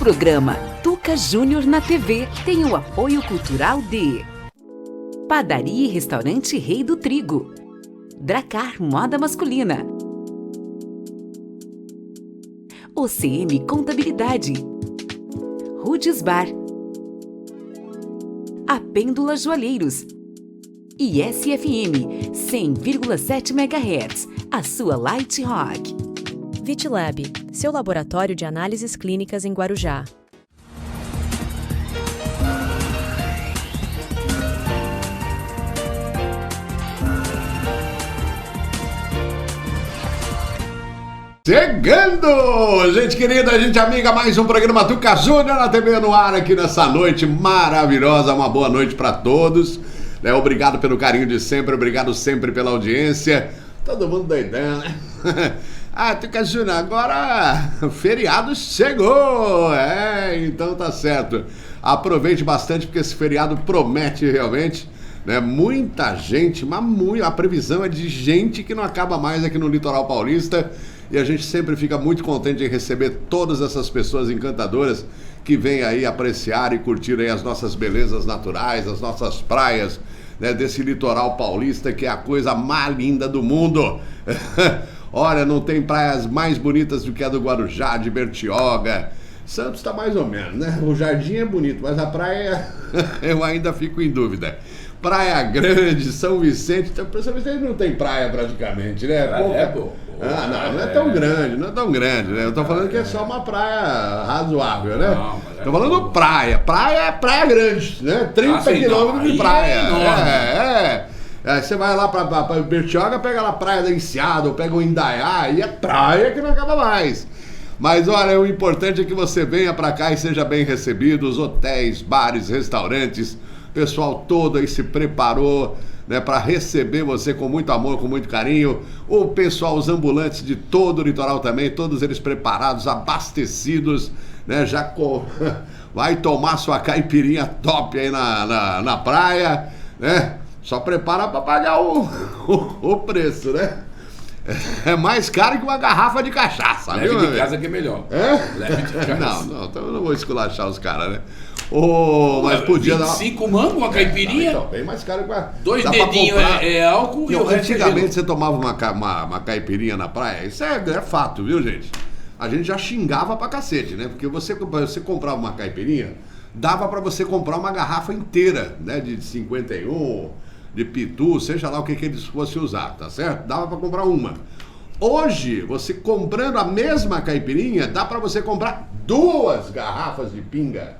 programa Tuca Júnior na TV tem o apoio cultural de Padaria e Restaurante Rei do Trigo, Dracar Moda Masculina, OCM Contabilidade, Rudes Bar, A Pêndula Joalheiros e SFM 100,7 MHz, a sua Light Rock. VitLab, seu laboratório de análises clínicas em Guarujá. Chegando! Gente querida, gente amiga, mais um programa Tuca Júnior na TV no ar aqui nessa noite maravilhosa. Uma boa noite para todos. Obrigado pelo carinho de sempre, obrigado sempre pela audiência. Todo mundo doidão, né? Tuca Júnior, agora o feriado chegou! Então tá certo. Aproveite bastante porque esse feriado promete realmente, né? Muita gente, mas a previsão é de gente que não acaba mais aqui no litoral paulista. E a gente sempre fica muito contente em receber todas essas pessoas encantadoras que vêm aí apreciar e curtir aí as nossas belezas naturais, as nossas praias, né, desse litoral paulista que é a coisa mais linda do mundo. Olha, não tem praias mais bonitas do que a do Guarujá, de Bertioga. Santos tá mais ou menos, né? O jardim é bonito, mas a praia eu ainda fico em dúvida. Praia Grande, São Vicente, então, São Vicente não tem praia praticamente, né? Não é tão grande, né? Eu tô falando que é só uma praia razoável, né? Tô falando praia. Praia é praia grande, né? 30 quilômetros de praia. Aí você vai lá pra Bertioga, pega lá a praia da Enseada, ou pega o Indaiá, e é praia que não acaba mais. Mas olha, o importante é que você venha pra cá e seja bem recebido. Os hotéis, bares, restaurantes, o pessoal todo aí se preparou, né, para receber você com muito amor, com muito carinho. O pessoal, os ambulantes de todo o litoral também, todos eles preparados, abastecidos, né, vai tomar sua caipirinha top aí na praia, né? Só prepara para pagar o preço, né? É mais caro que uma garrafa de cachaça, Leve viu? de casa que é melhor. Leve de casa. Então eu não vou esculachar os caras, né? Mas podia 25 mangos, uma caipirinha? Então, bem mais caro que uma... 2 dedinhos é álcool e o resto é gelo. Antigamente você tomava uma caipirinha na praia, isso é fato, viu, gente? A gente já xingava pra cacete, né? Porque você comprava uma caipirinha, dava pra você comprar uma garrafa inteira, né? De 51, de pitu, seja lá o que eles fossem usar, tá certo? Dava pra comprar uma. Hoje, você comprando a mesma caipirinha, dá pra você comprar 2 garrafas de pinga.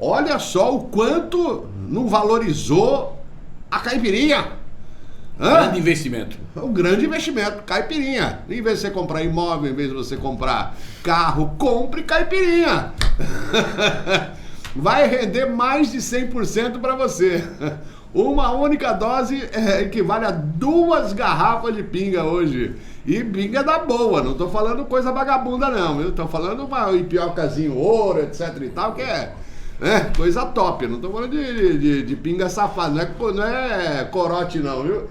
Olha só o quanto não valorizou a caipirinha. Grande investimento. É um grande investimento, caipirinha. Em vez de você comprar imóvel, em vez de você comprar carro, compre caipirinha. Vai render mais de 100% para você. Uma única dose equivale a 2 garrafas de pinga hoje. E pinga da boa, não tô falando coisa vagabunda não, viu? Tô falando uma ipiocazinho ouro, etc e tal, que é coisa top. Não tô falando de pinga safada, não é corote não, viu?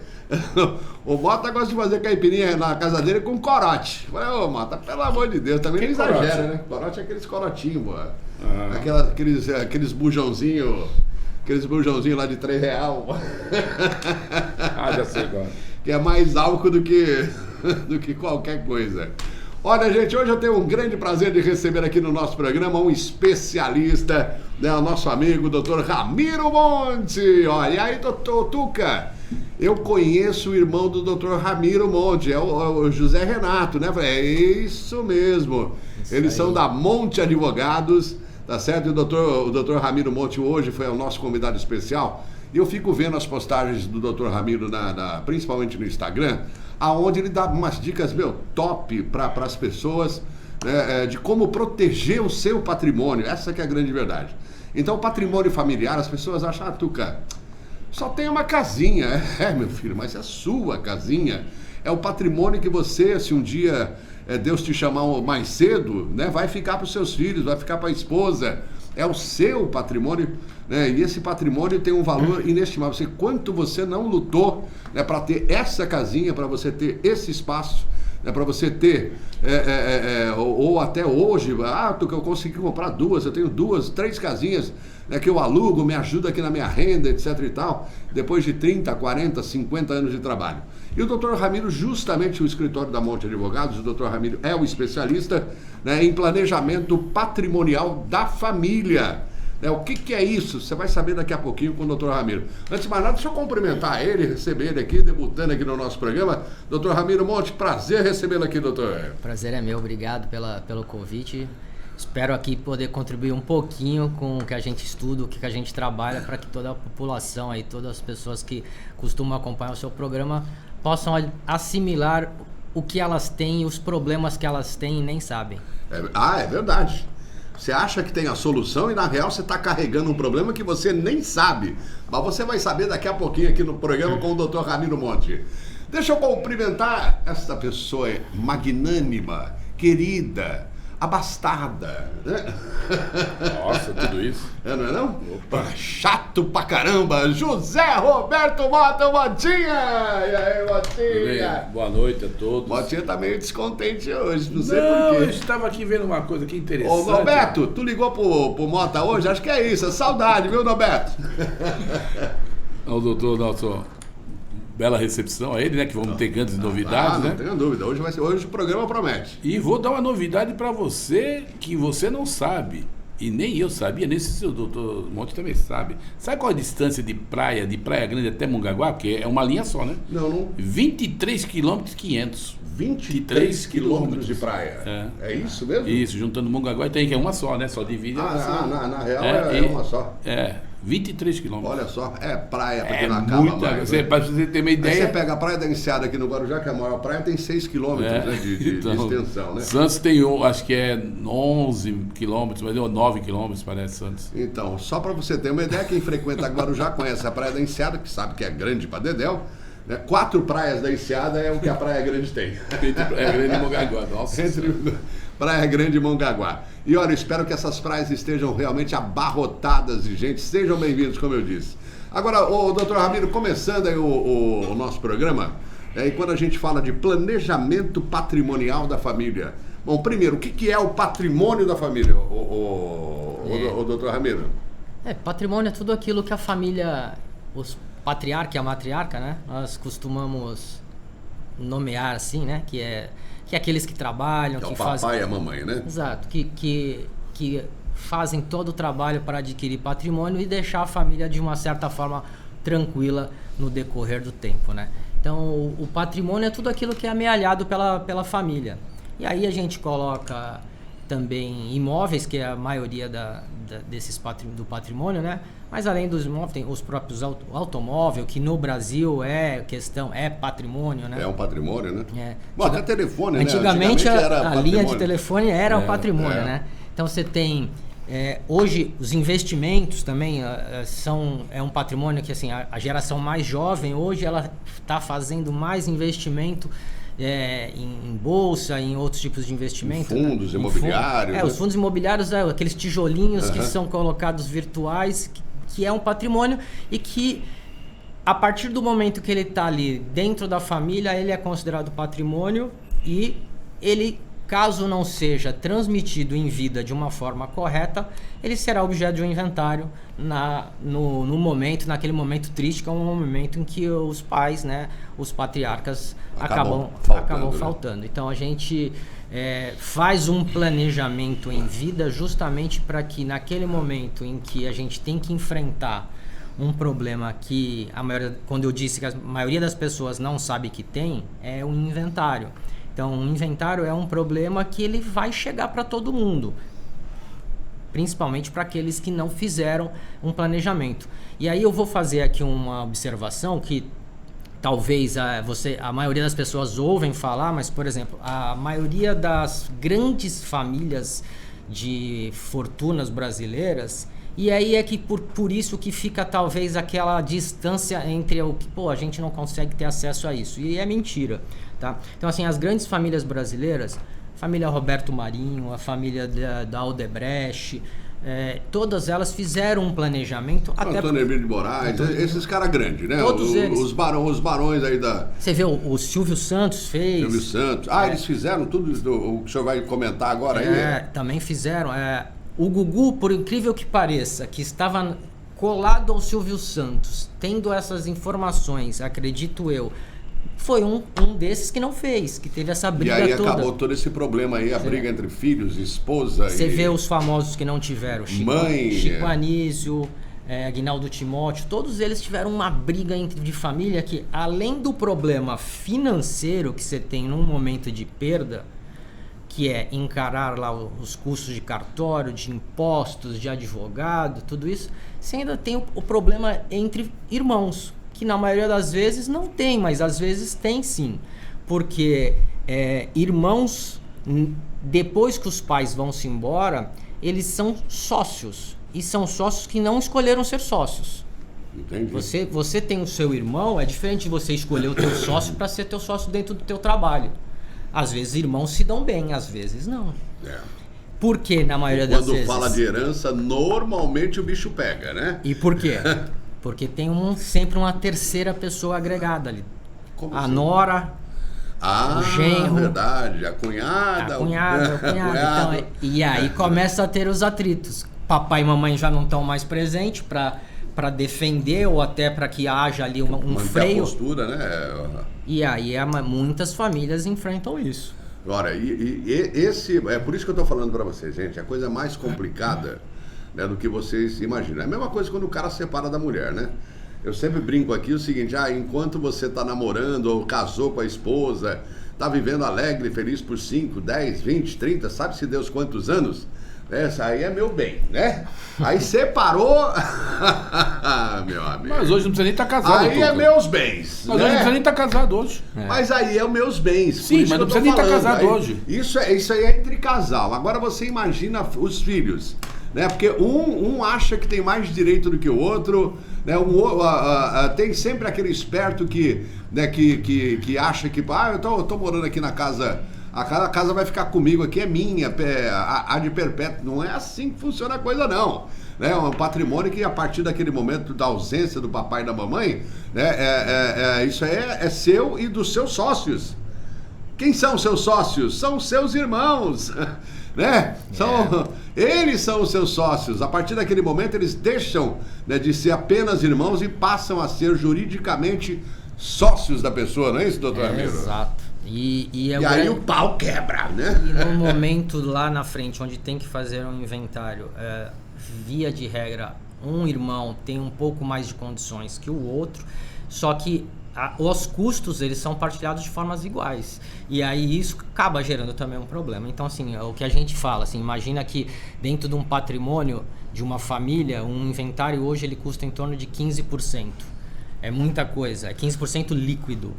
O Mota gosta de fazer caipirinha na casa dele com corote. Falei, Mota, pelo amor de Deus, também não exagera, corote? Né? Corote é aqueles corotinhos, pô. Aqueles bujãozinhos. Aqueles bujãozinhos lá de R$3. Já sei agora. Que é mais álcool do que qualquer coisa. Olha, gente, hoje eu tenho um grande prazer de receber aqui no nosso programa um especialista, né, o nosso amigo, Dr. Ramiro Monte. Olha, e aí, doutor Tuca, eu conheço o irmão do Dr. Ramiro Monte, é o José Renato, né? É isso mesmo. Eles são da Monte Advogados, tá certo? E o Dr. Ramiro Monte hoje foi o nosso convidado especial. E eu fico vendo as postagens do Dr. Ramiro, principalmente no Instagram, aonde ele dá umas dicas, top para as pessoas, né, de como proteger o seu patrimônio. Essa que é a grande verdade. Então, patrimônio familiar, as pessoas acham, Tuca, só tem uma casinha. Meu filho, mas é a sua casinha. É o patrimônio que você, se um dia Deus te chamar mais cedo, né, vai ficar para os seus filhos, vai ficar para a esposa. É o seu patrimônio, né? E esse patrimônio tem um valor inestimável. Quanto você não lutou, né, para ter essa casinha, para você ter esse espaço, Para você ter, ou até hoje, eu consegui comprar duas, eu tenho 2, 3 casinhas, né, que eu alugo, me ajuda aqui na minha renda, etc e tal, depois de 30, 40, 50 anos de trabalho. E o Dr. Ramiro, justamente o escritório da Monte Advogados, o Dr. Ramiro é o especialista, né, em planejamento patrimonial da família. O que é isso? Você vai saber daqui a pouquinho com o Dr. Ramiro. Antes de mais nada, deixa eu cumprimentar ele, receber ele aqui, debutando aqui no nosso programa. Dr. Ramiro Monte, prazer recebê-lo aqui, doutor. Prazer é meu, obrigado pelo convite. Espero aqui poder contribuir um pouquinho com o que a gente estuda, o que a gente trabalha, para que toda a população, aí, todas as pessoas que costumam acompanhar o seu programa possam assimilar o que elas têm, os problemas que elas têm e nem sabem. É verdade. Você acha que tem a solução e na real você está carregando um problema que você nem sabe. Mas você vai saber daqui a pouquinho aqui no programa com o Dr. Ramiro Monte. Deixa eu cumprimentar esta pessoa magnânima, querida, abastada, né? Nossa, tudo isso. Não é não? Opa. Chato pra caramba, José Roberto Mota, Motinha! E aí, Motinha? Boa noite a todos. Motinha tá meio descontente hoje, não sei Não, porquê. eu estava aqui vendo uma coisa que interessante. Ô, Norberto, tu ligou pro Mota hoje? Acho que é isso, é saudade, viu, Norberto? O doutor, nosso bela recepção a ele, né? Que vamos ter grandes novidades, não né? tenho dúvida, hoje o programa promete. E vou dar uma novidade para você que você não sabe. E nem eu sabia, nem se o doutor Monte também sabe. Sabe qual a distância de Praia Grande até Mongaguá? Porque é uma linha só, né? Não. 23 km 500. 23 quilômetros de praia. É isso mesmo? Isso, juntando Mongaguá e tem que é uma só, né? Só divide. Na real é uma só. 23 quilômetros. Olha só, é praia pra quem não acaba muita, mais. Né? Pra você ter uma ideia. Aí você pega a Praia da Enseada aqui no Guarujá, que é a maior praia, tem 6 quilômetros né, de extensão, né? Santos tem, acho que é 11 quilômetros, mas deu 9 quilômetros, parece, Santos. Então, só pra você ter uma ideia, quem frequenta Guarujá conhece a Praia da Enseada, que sabe que é grande pra dedéu. 4 praias da Enseada é o que a Praia Grande tem. Praia Grande e Mongaguá, nossa. Praia Grande e Mongaguá. E olha, espero que essas praias estejam realmente abarrotadas de gente. Sejam bem-vindos, como eu disse. Agora, o doutor Ramiro, começando aí o nosso programa, e quando a gente fala de planejamento patrimonial da família. Bom, primeiro, o que é o patrimônio da família, o doutor Ramiro? Patrimônio é tudo aquilo que a família, os patriarca e a matriarca, né? Nós costumamos nomear assim, né? Que é aqueles que trabalham, que fazem... o papai e a mamãe, né? Exato, que fazem todo o trabalho para adquirir patrimônio e deixar a família de uma certa forma tranquila no decorrer do tempo, né? Então, o patrimônio é tudo aquilo que é amealhado pela família. E aí a gente coloca também imóveis, que é a maioria do patrimônio, né? Mas além dos imóveis, tem os próprios automóveis, que no Brasil é patrimônio, né? É um patrimônio, né? Bom, até telefone, antigamente, né? Antigamente a linha de telefone era um patrimônio, né? Então você tem... hoje os investimentos também é um patrimônio que assim, a geração mais jovem hoje ela está fazendo mais investimento em bolsa, em outros tipos de investimento. Em fundos imobiliários. Os fundos imobiliários, aqueles tijolinhos que são colocados virtuais, que é um patrimônio e que a partir do momento que ele está ali dentro da família, ele é considerado patrimônio e ele, caso não seja transmitido em vida de uma forma correta, ele será objeto de um inventário no momento, naquele momento triste, que é um momento em que os pais, né, os patriarcas acabam faltando. Então a gente faz um planejamento em vida justamente para que naquele momento em que a gente tem que enfrentar um problema que quando eu disse que a maioria das pessoas não sabe que tem, é um inventário. Então, um inventário é um problema que ele vai chegar para todo mundo, principalmente para aqueles que não fizeram um planejamento. E aí eu vou fazer aqui uma observação que talvez a maioria das pessoas ouvem falar, mas, por exemplo, a maioria das grandes famílias de fortunas brasileiras, e aí é que por isso que fica talvez aquela distância entre o que, a gente não consegue ter acesso a isso. E é mentira. Tá? Então, assim, as grandes famílias brasileiras, família Roberto Marinho, a família da Aldebrecht, todas elas fizeram um planejamento. Antônio Hermílio de Moraes, esses caras grandes, né? Todos eles. Os barões aí da... Você vê, o Silvio Santos fez. Silvio Santos. Eles fizeram tudo o que o senhor vai comentar agora aí? Também fizeram. O Gugu, por incrível que pareça, que estava colado ao Silvio Santos, tendo essas informações, acredito eu, foi um desses que não fez, que teve essa briga toda. E aí acabou todo esse problema aí, a briga entre filhos, esposa Você vê os famosos que não tiveram, mãe, Chico Anísio, Aguinaldo Timóteo, todos eles tiveram uma briga de família que, além do problema financeiro que você tem num momento de perda, que é encarar lá os custos de cartório, de impostos, de advogado, tudo isso, você ainda tem o problema entre irmãos, que na maioria das vezes não tem, mas às vezes tem sim. Porque irmãos, depois que os pais vão se embora, eles são sócios. E são sócios que não escolheram ser sócios. Entendi. Você tem o seu irmão, é diferente de você escolher o teu sócio para ser teu sócio dentro do teu trabalho. Às vezes irmãos se dão bem, às vezes não. Por que na maioria das vezes? Quando fala de herança, normalmente o bicho pega, né? E por quê? Porque tem sempre uma terceira pessoa agregada ali. Como a assim? Nora, o genro. Verdade. A cunhada. A cunhada. Então, e aí começa a ter os atritos. Papai e mamãe já não estão mais presentes para defender ou até para que haja ali um freio. A postura, né? E aí muitas famílias enfrentam isso. Agora, esse é por isso que eu estou falando para vocês, gente. A coisa mais complicada, né, do que vocês imaginam. É a mesma coisa quando o cara se separa da mulher, né? Eu sempre brinco aqui o seguinte: enquanto você está namorando ou casou com a esposa, está vivendo alegre, feliz por 5, 10, 20, 30, sabe-se Deus quantos anos, essa aí é meu bem, né? Aí separou, meu amigo. Mas hoje não precisa nem estar casado. Aí é meus bens. Mas hoje não precisa nem estar casado hoje. Mas aí é os meus bens. Sim, mas não precisa nem estar casado hoje. Isso aí é entre casal. Agora você imagina os filhos, né? Porque um acha que tem mais direito do que o outro, né? Tem sempre aquele esperto que acha que eu tô morando aqui na casa, a casa vai ficar comigo aqui, é minha, a de perpétuo. Não é assim que funciona a coisa, não. É um patrimônio que, a partir daquele momento da ausência do papai e da mamãe, né, isso aí é seu e dos seus sócios. Quem são seus sócios? São seus irmãos, né? Eles são os seus sócios. A partir daquele momento eles deixam, né, de ser apenas irmãos e passam a ser juridicamente sócios da pessoa, não é isso, doutor Ramiro? Exato. E aí o pau quebra, né? E no momento lá na frente, onde tem que fazer um inventário, via de regra, um irmão tem um pouco mais de condições que o outro, só que os custos, eles são partilhados de formas iguais. E aí isso acaba gerando também um problema. Então, assim, o que a gente fala, assim, imagina que dentro de um patrimônio de uma família, um inventário hoje ele custa em torno de 15%. É muita coisa, é 15% líquido.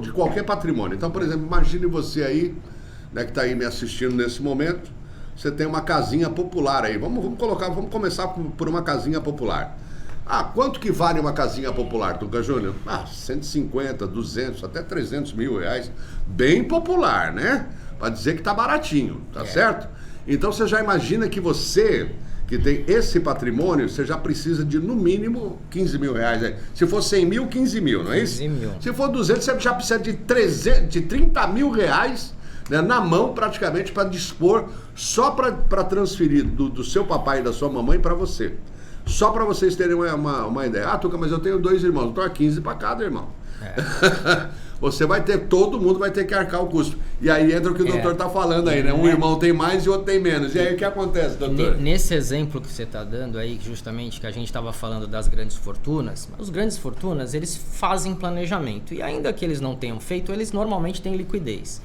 De qualquer patrimônio. Então, por exemplo, imagine você aí, né, que está aí me assistindo nesse momento, você tem uma casinha popular aí. Vamos começar por uma casinha popular. Quanto que vale uma casinha popular, Tuca Júnior? 150, 200, até 300 mil reais. Bem popular, né? Para dizer que tá baratinho, tá certo? Então você já imagina que você, que tem esse patrimônio, você já precisa de, no mínimo, 15 mil reais. Se for 100 mil, 15 mil, não é isso? 15 mil. Se for 200, você já precisa de 30 mil reais, né, na mão, praticamente, para dispor, só para transferir do seu papai e da sua mamãe para você. Só para vocês terem uma ideia. Tuca, mas eu tenho 2 irmãos, então é 15 para cada irmão. Você vai ter, todo mundo vai ter que arcar o custo. E aí entra o que o doutor está falando aí, né? Um irmão tem mais e outro tem menos. E aí o que acontece, doutor? Nesse exemplo que você está dando aí, justamente que a gente estava falando das grandes fortunas, os grandes fortunas, eles fazem planejamento. E ainda que eles não tenham feito, eles normalmente têm liquidez.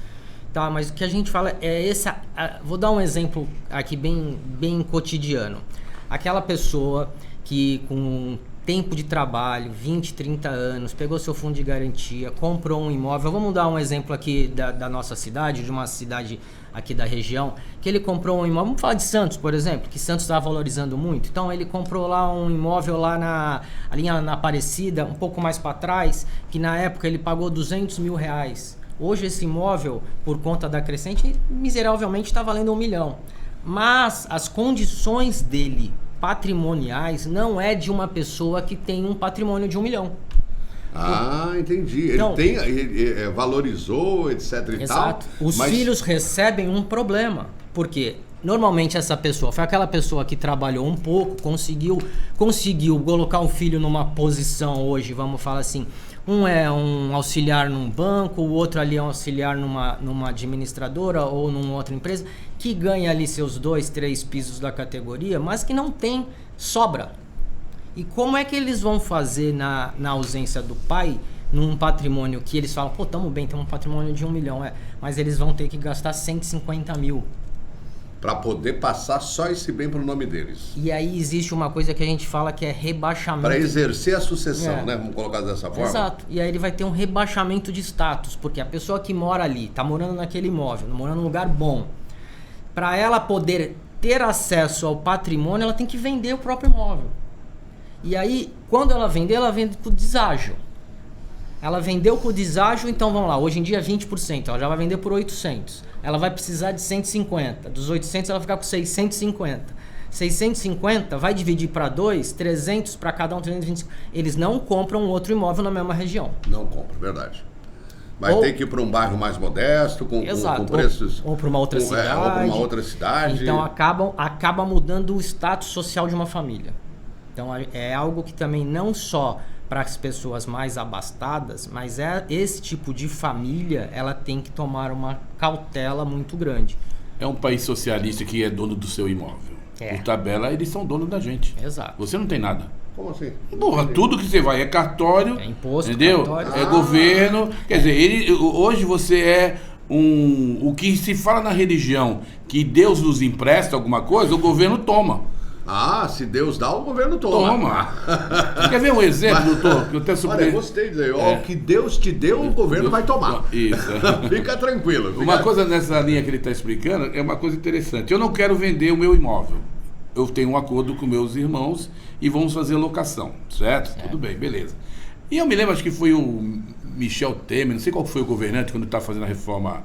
Tá, mas o que a gente fala é vou dar um exemplo aqui bem cotidiano. Aquela pessoa que com tempo de trabalho, 20, 30 anos, pegou seu fundo de garantia, comprou um imóvel. Vamos dar um exemplo aqui da nossa cidade, de uma cidade aqui da região, que ele comprou um imóvel. Vamos falar de Santos, por exemplo, que Santos está valorizando muito. Então ele comprou lá um imóvel lá ali na Aparecida, um pouco mais para trás, que na época ele pagou 200 mil reais. Hoje esse imóvel, por conta da crescente, miseravelmente está valendo 1 milhão. Mas as condições dele patrimoniais não é de uma pessoa que tem um patrimônio de 1 milhão. Ah, entendi. Então, ele valorizou, etc e exato. tal. Os filhos recebem um problema, porque normalmente essa pessoa foi aquela pessoa que trabalhou um pouco, conseguiu colocar um filho numa posição hoje, vamos falar assim, um é um auxiliar num banco, o outro ali é um auxiliar numa administradora ou numa outra empresa, que ganha ali seus 2, 3 pisos da categoria, mas que não tem sobra. E como é que eles vão fazer na ausência do pai, num patrimônio que eles falam, pô, tamo bem, tem um patrimônio de 1 milhão, mas eles vão ter que gastar 150 mil. Para poder passar só esse bem pro nome deles. E aí existe uma coisa que a gente fala que é rebaixamento. Para exercer a sucessão, né? Vamos colocar dessa forma. Exato. E aí ele vai ter um rebaixamento de status, porque a pessoa que mora ali, tá morando naquele imóvel, morando num lugar bom, para ela poder ter acesso ao patrimônio, ela tem que vender o próprio imóvel. E aí, quando ela vende por deságio. Ela vendeu por deságio, então vamos lá, hoje em dia é 20%, ela já vai vender por 800. Ela vai precisar de 150. Dos 800 ela vai ficar com 650. 650 vai dividir para 2, 300 para cada um, 325. Eles não compram outro imóvel na mesma região. Não compram, verdade. Vai ter que ir para um bairro mais modesto, com preços... Ou para uma outra cidade. Ou para uma outra cidade. Então acaba mudando o status social de uma família. Então é algo que também não só para as pessoas mais abastadas, mas esse tipo de família, ela tem que tomar uma cautela muito grande. É um país socialista que é dono do seu imóvel. Por tabela, eles são donos da gente. Exato. Você não tem nada. Como assim? Porra, tudo que você vai é cartório, é imposto, entendeu? Cartório. É governo. Quer dizer, hoje você é o que se fala na religião, que Deus nos empresta alguma coisa, o governo toma. Ah, se Deus dá, o governo toma. Você quer ver um exemplo, doutor? Que eu até Olha, eu gostei de dizer, o que Deus te deu, o governo vai tomar. Isso. Fica tranquilo. Uma coisa nessa linha que ele está explicando é uma coisa interessante. Eu não quero vender o meu imóvel. Eu tenho um acordo com meus irmãos e vamos fazer locação, certo? Tudo bem, beleza. E eu me lembro, acho que foi o Michel Temer, não sei qual foi o governante quando está fazendo a reforma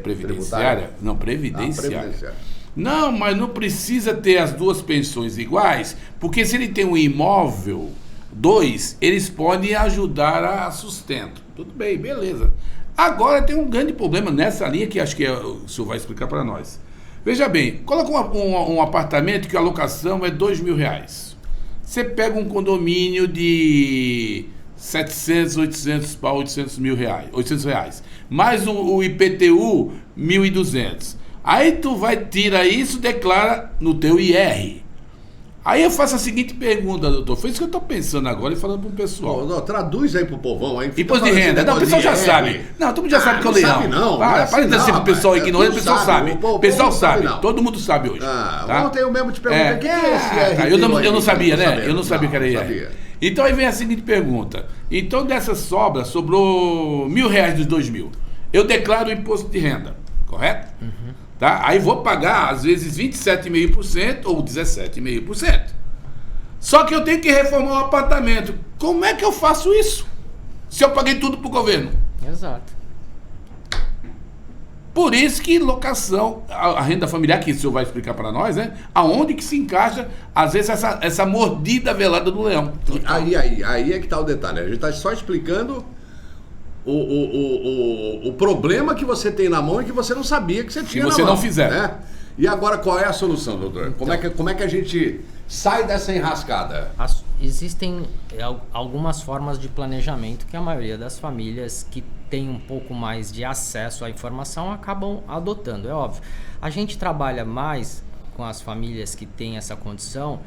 previdenciária. Não, previdenciária. Previdenciária. Não, mas não precisa ter as duas pensões iguais, porque se ele tem um imóvel, 2, eles podem ajudar a sustento. Tudo bem, beleza. Agora tem um grande problema nessa linha que acho que o senhor vai explicar para nós. Veja bem, coloca um apartamento que a locação é R$2.000. Você pega um condomínio de 700, 800 para 800 mil reais, 800 reais, mais o IPTU 1.200. Aí tu tira isso, declara no teu IR. Aí eu faço a seguinte pergunta, doutor. Foi isso que eu estou pensando agora e falando pro pessoal. Não, traduz aí pro povão. Aí imposto de renda. Não, o pessoal já sabe. Não, todo mundo já sabe que é o leão. Sabe não. Para de dizer pro pessoal ignorante, o pessoal sabe. O pessoal sabe. Todo mundo sabe hoje. Ontem eu mesmo te perguntei, o que é esse IR? Eu não sabia, né? Eu não sabia que era IR. Então aí vem a seguinte pergunta. Então dessa sobra, sobrou R$1.000 dos 2.000. Eu declaro o imposto de renda, correto? Uhum. Tá? Aí vou pagar, às vezes, 27,5% ou 17,5%. Só que eu tenho que reformar o apartamento. Como é que eu faço isso? Se eu paguei tudo pro governo? Exato. Por isso que locação, a renda familiar, que o senhor vai explicar para nós, né? Aonde que se encaixa, às vezes, essa mordida velada do leão. Aí é que tá o detalhe. A gente tá só explicando o problema que você tem na mão e que você não sabia que você tinha na mão. Se você não fizer. Né? E agora, qual é a solução, doutor? Então, como é que a gente sai dessa enrascada? Existem algumas formas de planejamento que a maioria das famílias que tem um pouco mais de acesso à informação acabam adotando, é óbvio. A gente trabalha mais com as famílias que têm essa condição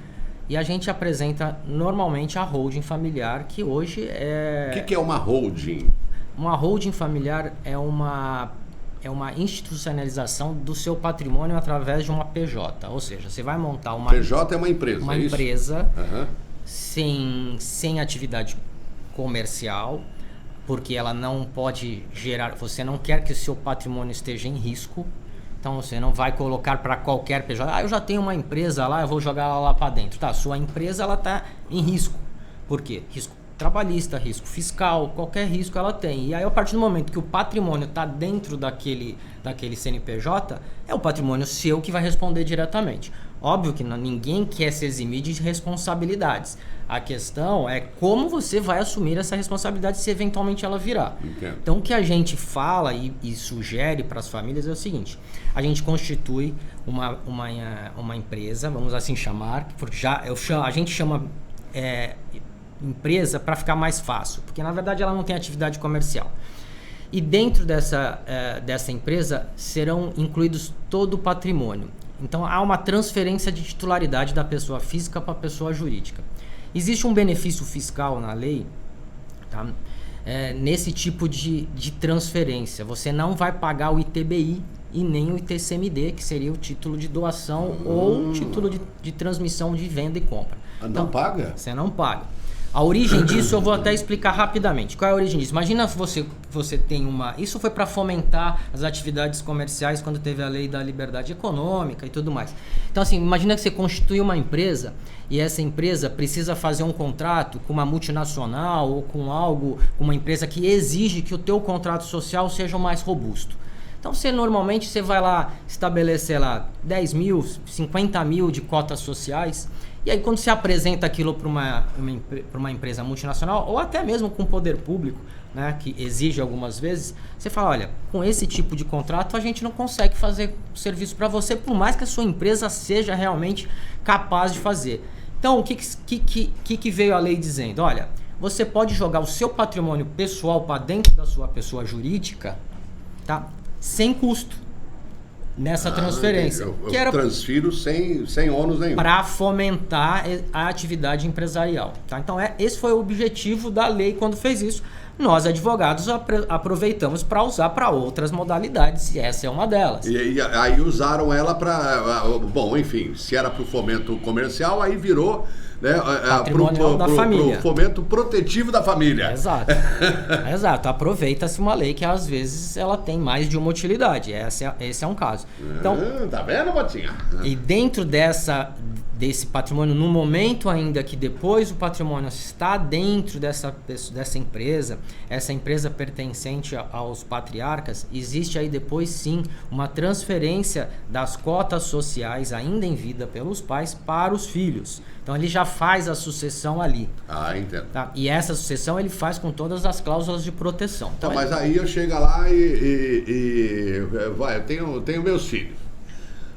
e a gente apresenta normalmente a holding familiar, que hoje é... O que é uma holding? Uma holding familiar é uma institucionalização do seu patrimônio através de uma PJ. Ou seja, você vai montar uma... PJ é uma empresa, uma empresa sem atividade comercial, porque ela não pode gerar... Você não quer que o seu patrimônio esteja em risco, então você não vai colocar para qualquer PJ. Eu já tenho uma empresa lá, eu vou jogar ela lá para dentro. Tá, sua empresa ela está em risco. Por quê? Risco trabalhista, risco fiscal, qualquer risco ela tem. E aí, a partir do momento que o patrimônio está dentro daquele CNPJ, é o patrimônio seu que vai responder diretamente. Óbvio que ninguém quer se eximir de responsabilidades. A questão é como você vai assumir essa responsabilidade se eventualmente ela virar. Entendo. Então, o que a gente fala e sugere para as famílias é o seguinte: a gente constitui uma empresa, vamos assim chamar, porque a gente chama empresa para ficar mais fácil, porque na verdade ela não tem atividade comercial. E dentro dessa empresa serão incluídos todo o patrimônio. Então há uma transferência de titularidade da pessoa física para a pessoa jurídica. Existe um benefício fiscal na lei, tá? Nesse tipo de transferência. Você não vai pagar o ITBI e nem o ITCMD, que seria o título de doação ou título de transmissão de venda e compra. Não paga? Você não paga. A origem disso eu vou até explicar rapidamente. Qual é a origem disso? Imagina você tem isso foi para fomentar as atividades comerciais quando teve a lei da liberdade econômica e tudo mais. Então assim, imagina que você constitui uma empresa e essa empresa precisa fazer um contrato com uma multinacional ou com uma empresa que exige que o teu contrato social seja o mais robusto. Então normalmente você vai lá estabelecer lá 10 mil, 50 mil de cotas sociais. E aí quando você apresenta aquilo para uma empresa multinacional, ou até mesmo com o poder público, né, que exige algumas vezes, você fala, olha, com esse tipo de contrato a gente não consegue fazer serviço para você, por mais que a sua empresa seja realmente capaz de fazer. Então, o que veio a lei dizendo? Olha, você pode jogar o seu patrimônio pessoal para dentro da sua pessoa jurídica, tá? Sem custo. Nessa transferência. Eu transfiro sem ônus nenhum. Para fomentar a atividade empresarial. Tá? Então, esse foi o objetivo da lei quando fez isso. Nós, advogados, aproveitamos para usar para outras modalidades, e essa é uma delas. E aí usaram ela para... Bom, enfim, se era para o fomento comercial, aí virou... Patrimonial da família. Pro fomento protetivo da família. Exato. Exato. Aproveita-se uma lei que às vezes ela tem mais de uma utilidade. Esse é um caso. Então, tá vendo, Botinha? E dentro desse patrimônio, no momento ainda que depois o patrimônio está dentro dessa empresa, essa empresa pertencente aos patriarcas, existe aí depois sim uma transferência das cotas sociais ainda em vida pelos pais para os filhos. Então ele já faz a sucessão ali. Ah, entendo. Tá? E essa sucessão ele faz com todas as cláusulas de proteção. Então, mas aí eu chego lá eu tenho meus filhos.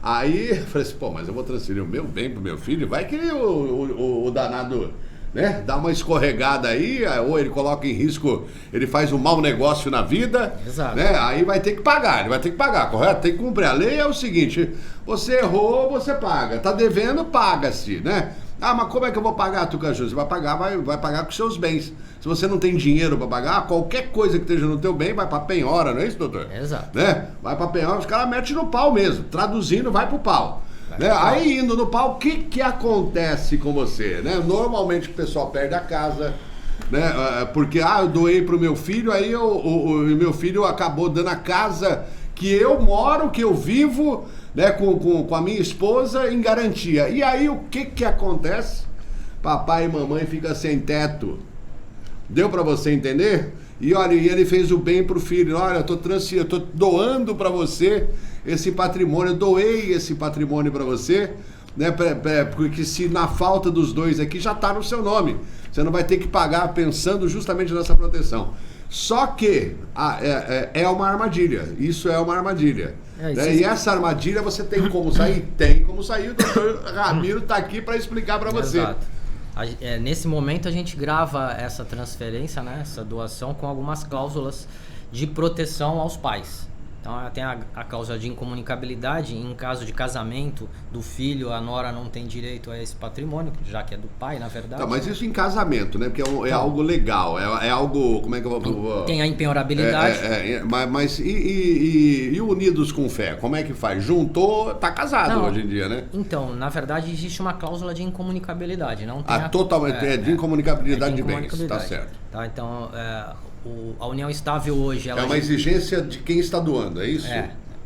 Aí eu falei assim, mas eu vou transferir o meu bem pro meu filho, vai que o danado, né, dá uma escorregada aí, ou ele coloca em risco, ele faz um mau negócio na vida. Exato. Né, aí ele vai ter que pagar, correto? Tem que cumprir. A lei é o seguinte, você errou, você paga, tá devendo, paga-se, né? Ah, mas como é que eu vou pagar, Tucaju? Você vai pagar, vai pagar com seus bens. Se você não tem dinheiro para pagar, qualquer coisa que esteja no teu bem vai para penhora, não é isso, doutor? Exato. Né? Vai para penhora, os caras metem no pau mesmo. Traduzindo, vai pro pau. Né? Aí indo no pau, o que acontece com você? Né? Normalmente o pessoal perde a casa, né? Porque eu doei pro meu filho, aí o meu filho acabou dando a casa que eu moro, que eu vivo, né, com a minha esposa em garantia. E aí o que acontece? Papai e mamãe ficam sem teto. Deu para você entender? E olha, ele fez o bem pro filho. Olha, eu tô doando para você esse patrimônio, eu doei esse patrimônio para você, né? Porque se na falta dos dois aqui já tá no seu nome. Você não vai ter que pagar pensando justamente nessa proteção. Só que é uma armadilha. Isso é uma armadilha. Né? E essa armadilha você tem como sair? Tem como sair. O doutor Ramiro está aqui para explicar para você. Exato. Nesse momento a gente grava essa transferência, né, essa doação, com algumas cláusulas de proteção aos pais. Então tem a cláusula de incomunicabilidade. Em caso de casamento do filho, a nora não tem direito a esse patrimônio, já que é do pai, na verdade. Tá, mas isso em casamento, né? Porque é algo legal, é algo, como é que eu vou... Tem a impenhorabilidade. Mas unidos com fé, como é que faz? Juntou, tá casado hoje em dia, né? Então, na verdade, existe uma cláusula de incomunicabilidade. Não tem totalmente, de incomunicabilidade de bens, tá certo. Tá, então, a união estável hoje... É uma exigência de quem está doando, é isso?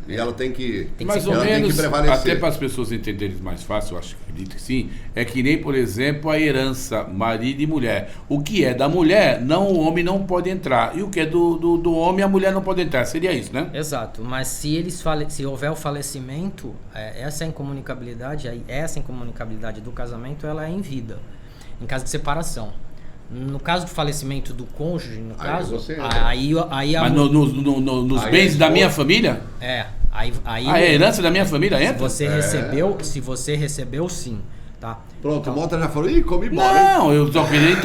E ela tem que Mais ou ela tem menos, que prevalecer. até para as pessoas entenderem mais fácil, eu acredito que sim, é que nem, por exemplo, a herança marido e mulher. O que é da mulher, o homem não pode entrar. E o que é do homem, a mulher não pode entrar. Seria isso, né? Exato, mas se houver o falecimento, essa incomunicabilidade do casamento, ela é em vida, em caso de separação. No caso do falecimento do cônjuge, no caso, Mas nos bens da minha família? Aí A herança da minha família entra? Se você recebeu, sim, tá? Pronto, então, o Mota já falou, come bola, hein? Não, eu tô querendo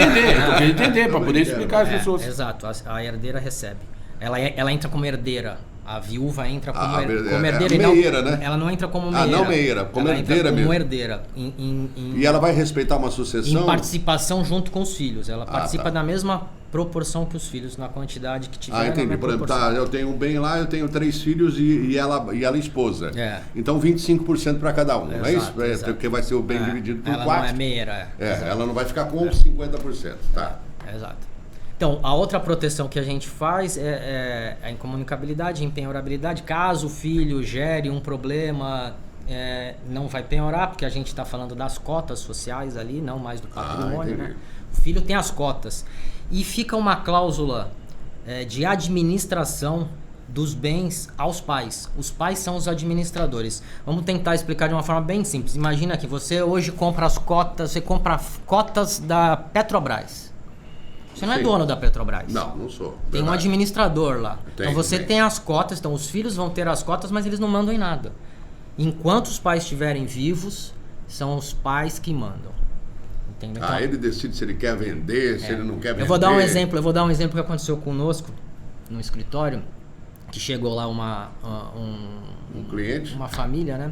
entender, para poder explicar às pessoas. Exato, a herdeira recebe. Ela entra como herdeira. A viúva entra como como herdeira. meieira, né? Ela não entra como meieira. Não meieira, como ela herdeira entra mesmo. como herdeira. E ela vai respeitar uma sucessão? Em participação junto com os filhos. Ela participa tá. da mesma proporção que os filhos, na quantidade que tiver. Entendi. Por exemplo, eu tenho um bem lá, eu tenho 3 filhos e ela esposa. Então 25% para cada um, não é isso? Porque vai ser o bem dividido por 4. Ela não é meieira. Ela não vai ficar com 50%. Tá. Exato. Então, a outra proteção que a gente faz é a incomunicabilidade, a empenhorabilidade. Caso o filho gere um problema, não vai penhorar, porque a gente está falando das cotas sociais ali, não mais do patrimônio, né? O filho tem as cotas. E fica uma cláusula de administração dos bens aos pais. Os pais são os administradores. Vamos tentar explicar de uma forma bem simples. Imagina que você hoje compra você compra cotas da Petrobras. Você não é dono da Petrobras. Não sou. Tem um administrador lá. Então você tem. tem as cotas, então os filhos vão ter as cotas, mas eles não mandam em nada. Enquanto os pais estiverem vivos, são os pais que mandam. Entendeu? Então, ele decide se ele quer vender, se ele não quer vender. Eu vou dar um exemplo que aconteceu conosco no escritório, que chegou lá um cliente, uma família, né?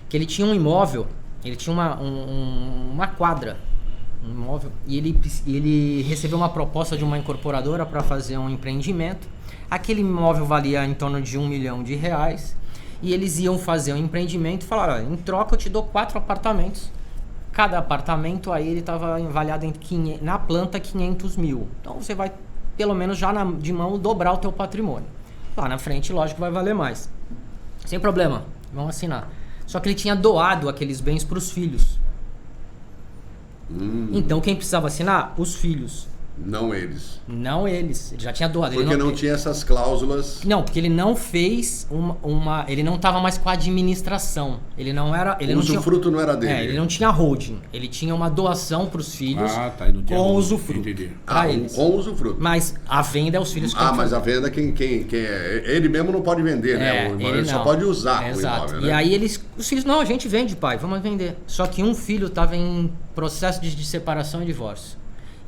Que ele tinha um imóvel, ele tinha uma quadra, um imóvel, e ele recebeu uma proposta de uma incorporadora para fazer um empreendimento. Aquele imóvel valia em torno de R$1 milhão, e eles iam fazer um empreendimento e falaram, em troca eu te dou 4 apartamentos. Cada apartamento aí ele estava avaliado na planta 500 mil. Então você vai, pelo menos já de mão, dobrar o teu patrimônio. Lá na frente, lógico, vai valer mais. Sem problema, vão assinar. Só que ele tinha doado aqueles bens para os filhos. Então quem precisava assinar? Os filhos. Não eles. Não eles. Ele já tinha doado. Porque não tinha essas cláusulas. Não, porque ele não fez ele não estava mais com a administração. Ele não era. O usufruto não era dele. Ele não tinha holding. Ele tinha uma doação para os filhos com usufruto. Com usufruto. Mas a venda é os filhos que mas a venda quem é. Ele mesmo não pode vender, né? Ele só pode usar o imóvel, né? E aí os filhos, não, a gente vende, pai, vamos vender. Só que um filho estava em processo de separação e divórcio.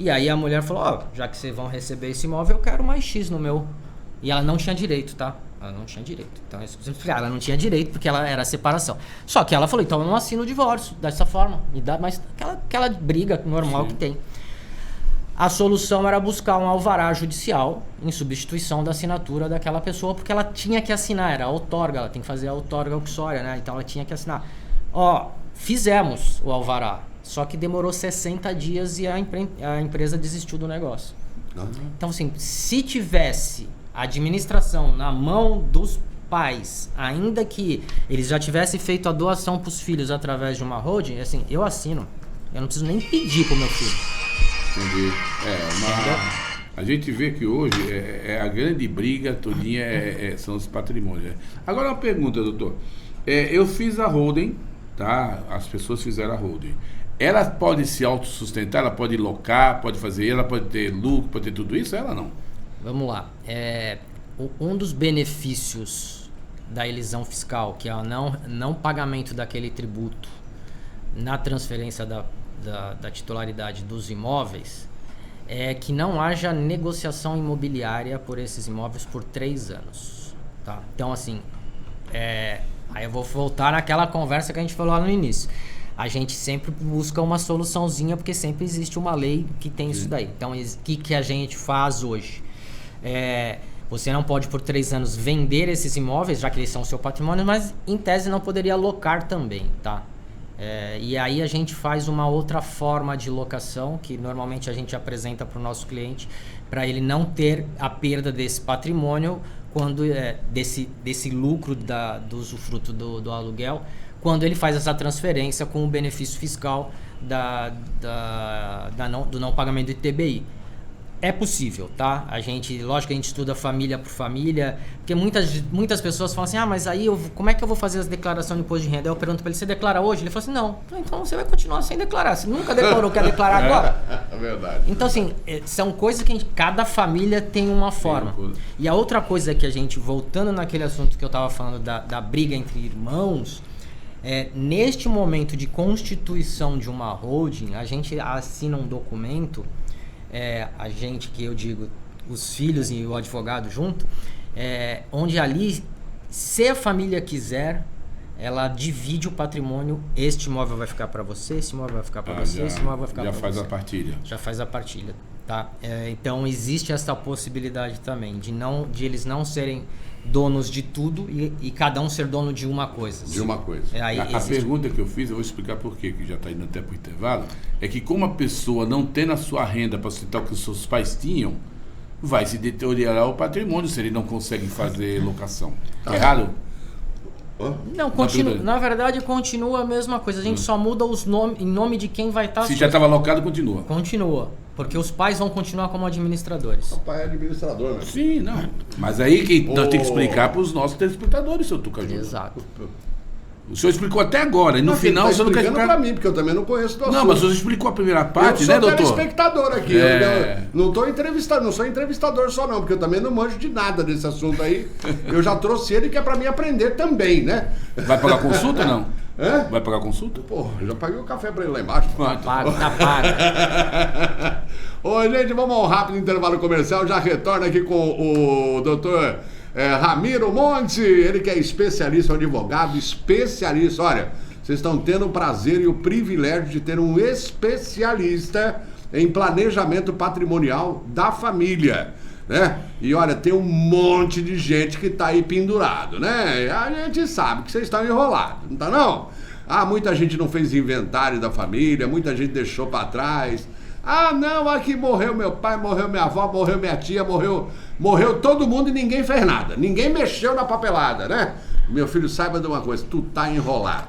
E aí a mulher falou, já que vocês vão receber esse imóvel, eu quero mais X no meu. E ela não tinha direito, tá? Ela não tinha direito. Então, ela não tinha direito porque ela era separação. Só que ela falou, então eu não assino o divórcio dessa forma. Me dá mais aquela briga normal que tem. A solução era buscar um alvará judicial em substituição da assinatura daquela pessoa, porque ela tinha que assinar, era a outorga, ela tem que fazer a outorga uxória, né? Então ela tinha que assinar. Fizemos o alvará. Só que demorou 60 dias e a empresa desistiu do negócio. Então, assim, se tivesse a administração na mão dos pais, ainda que eles já tivessem feito a doação para os filhos através de uma holding, assim, eu assino. Eu não preciso nem pedir pro meu filho. Entendi. A gente vê que hoje a grande briga todinha são os patrimônios. Agora uma pergunta, doutor. Eu fiz a holding, tá? As pessoas fizeram a holding. Ela pode se autossustentar, ela pode locar, pode fazer, ela pode ter lucro, pode ter tudo isso? Ela não. Vamos lá. Um dos benefícios da elisão fiscal, que é o não pagamento daquele tributo na transferência da titularidade dos imóveis, é que não haja negociação imobiliária por esses imóveis por 3 anos. Tá? Então, assim, aí eu vou voltar naquela conversa que a gente falou lá no início. A gente sempre busca uma soluçãozinha, porque sempre existe uma lei que tem isso daí. Então, o que a gente faz hoje? Você não pode, por 3 anos, vender esses imóveis, já que eles são seu patrimônio, mas, em tese, não poderia locar também, tá? E aí a gente faz uma outra forma de locação, que normalmente a gente apresenta para o nosso cliente, para ele não ter a perda desse patrimônio quando desse lucro do usufruto do aluguel, quando ele faz essa transferência com o benefício fiscal do não pagamento do ITBI. É possível, tá? Lógico que a gente estuda família por família, porque muitas pessoas falam assim, mas aí como é que eu vou fazer as declarações de imposto de renda? Eu pergunto para ele, você declara hoje? Ele fala assim, não. Então você vai continuar sem declarar. Você nunca declarou, quer declarar agora? É verdade. Então, assim, são coisas que cada família tem uma forma. E a outra coisa que a gente, voltando naquele assunto que eu estava falando da briga entre irmãos, neste momento de constituição de uma holding, a gente assina um documento, a gente, que eu digo, os filhos e o advogado junto, onde ali, se a família quiser, ela divide o patrimônio. Este imóvel vai ficar para você, esse imóvel vai ficar para você, esse imóvel vai ficar para você. Já faz a partilha. Já faz a partilha, tá? Então existe essa possibilidade também de eles não serem donos de tudo e cada um ser dono de uma coisa. De uma coisa. A pergunta que eu fiz, eu vou explicar por quê, que já está indo até para o intervalo, é que como a pessoa não tem na sua renda para sustentar o que os seus pais tinham, vai se deteriorar o patrimônio se ele não consegue fazer locação. Errado? Não, na verdade continua a mesma coisa. A gente só muda os nomes em nome de quem vai estar... Se já estava alocado, continua. Continua. Porque os pais vão continuar como administradores. O pai é administrador, né? Sim, não. Mas aí que nós temos que explicar para os nossos telespectadores, seu Tuca Júnior. Exato. O senhor explicou até agora, e no final tá você não quer explicar para mim, porque eu também não conheço do assunto. Não, mas o senhor explicou a primeira parte, né, doutor? Eu sou telespectador aqui. Eu não tô entrevistando, não sou entrevistador só não, porque eu também não manjo de nada desse assunto aí. Eu já trouxe ele que é para mim aprender também, né? Vai pagar consulta ou não? Vai pagar consulta? Porra, eu já paguei o café para ele lá embaixo. Tá paga. Ô, gente, vamos a um rápido intervalo comercial. Já retorna aqui com o doutor Ramiro Monte, ele que é especialista, um advogado especialista. Olha, vocês estão tendo o prazer e o privilégio de ter um especialista em planejamento patrimonial da família, né? E olha, tem um monte de gente que tá aí pendurado, né? A gente sabe que vocês estão enrolados, não tá não? Muita gente não fez inventário da família, muita gente deixou para trás. Não, aqui morreu meu pai, morreu minha avó, morreu minha tia, morreu todo mundo e ninguém fez nada. Ninguém mexeu na papelada, né? Meu filho, saiba de uma coisa, tu tá enrolado,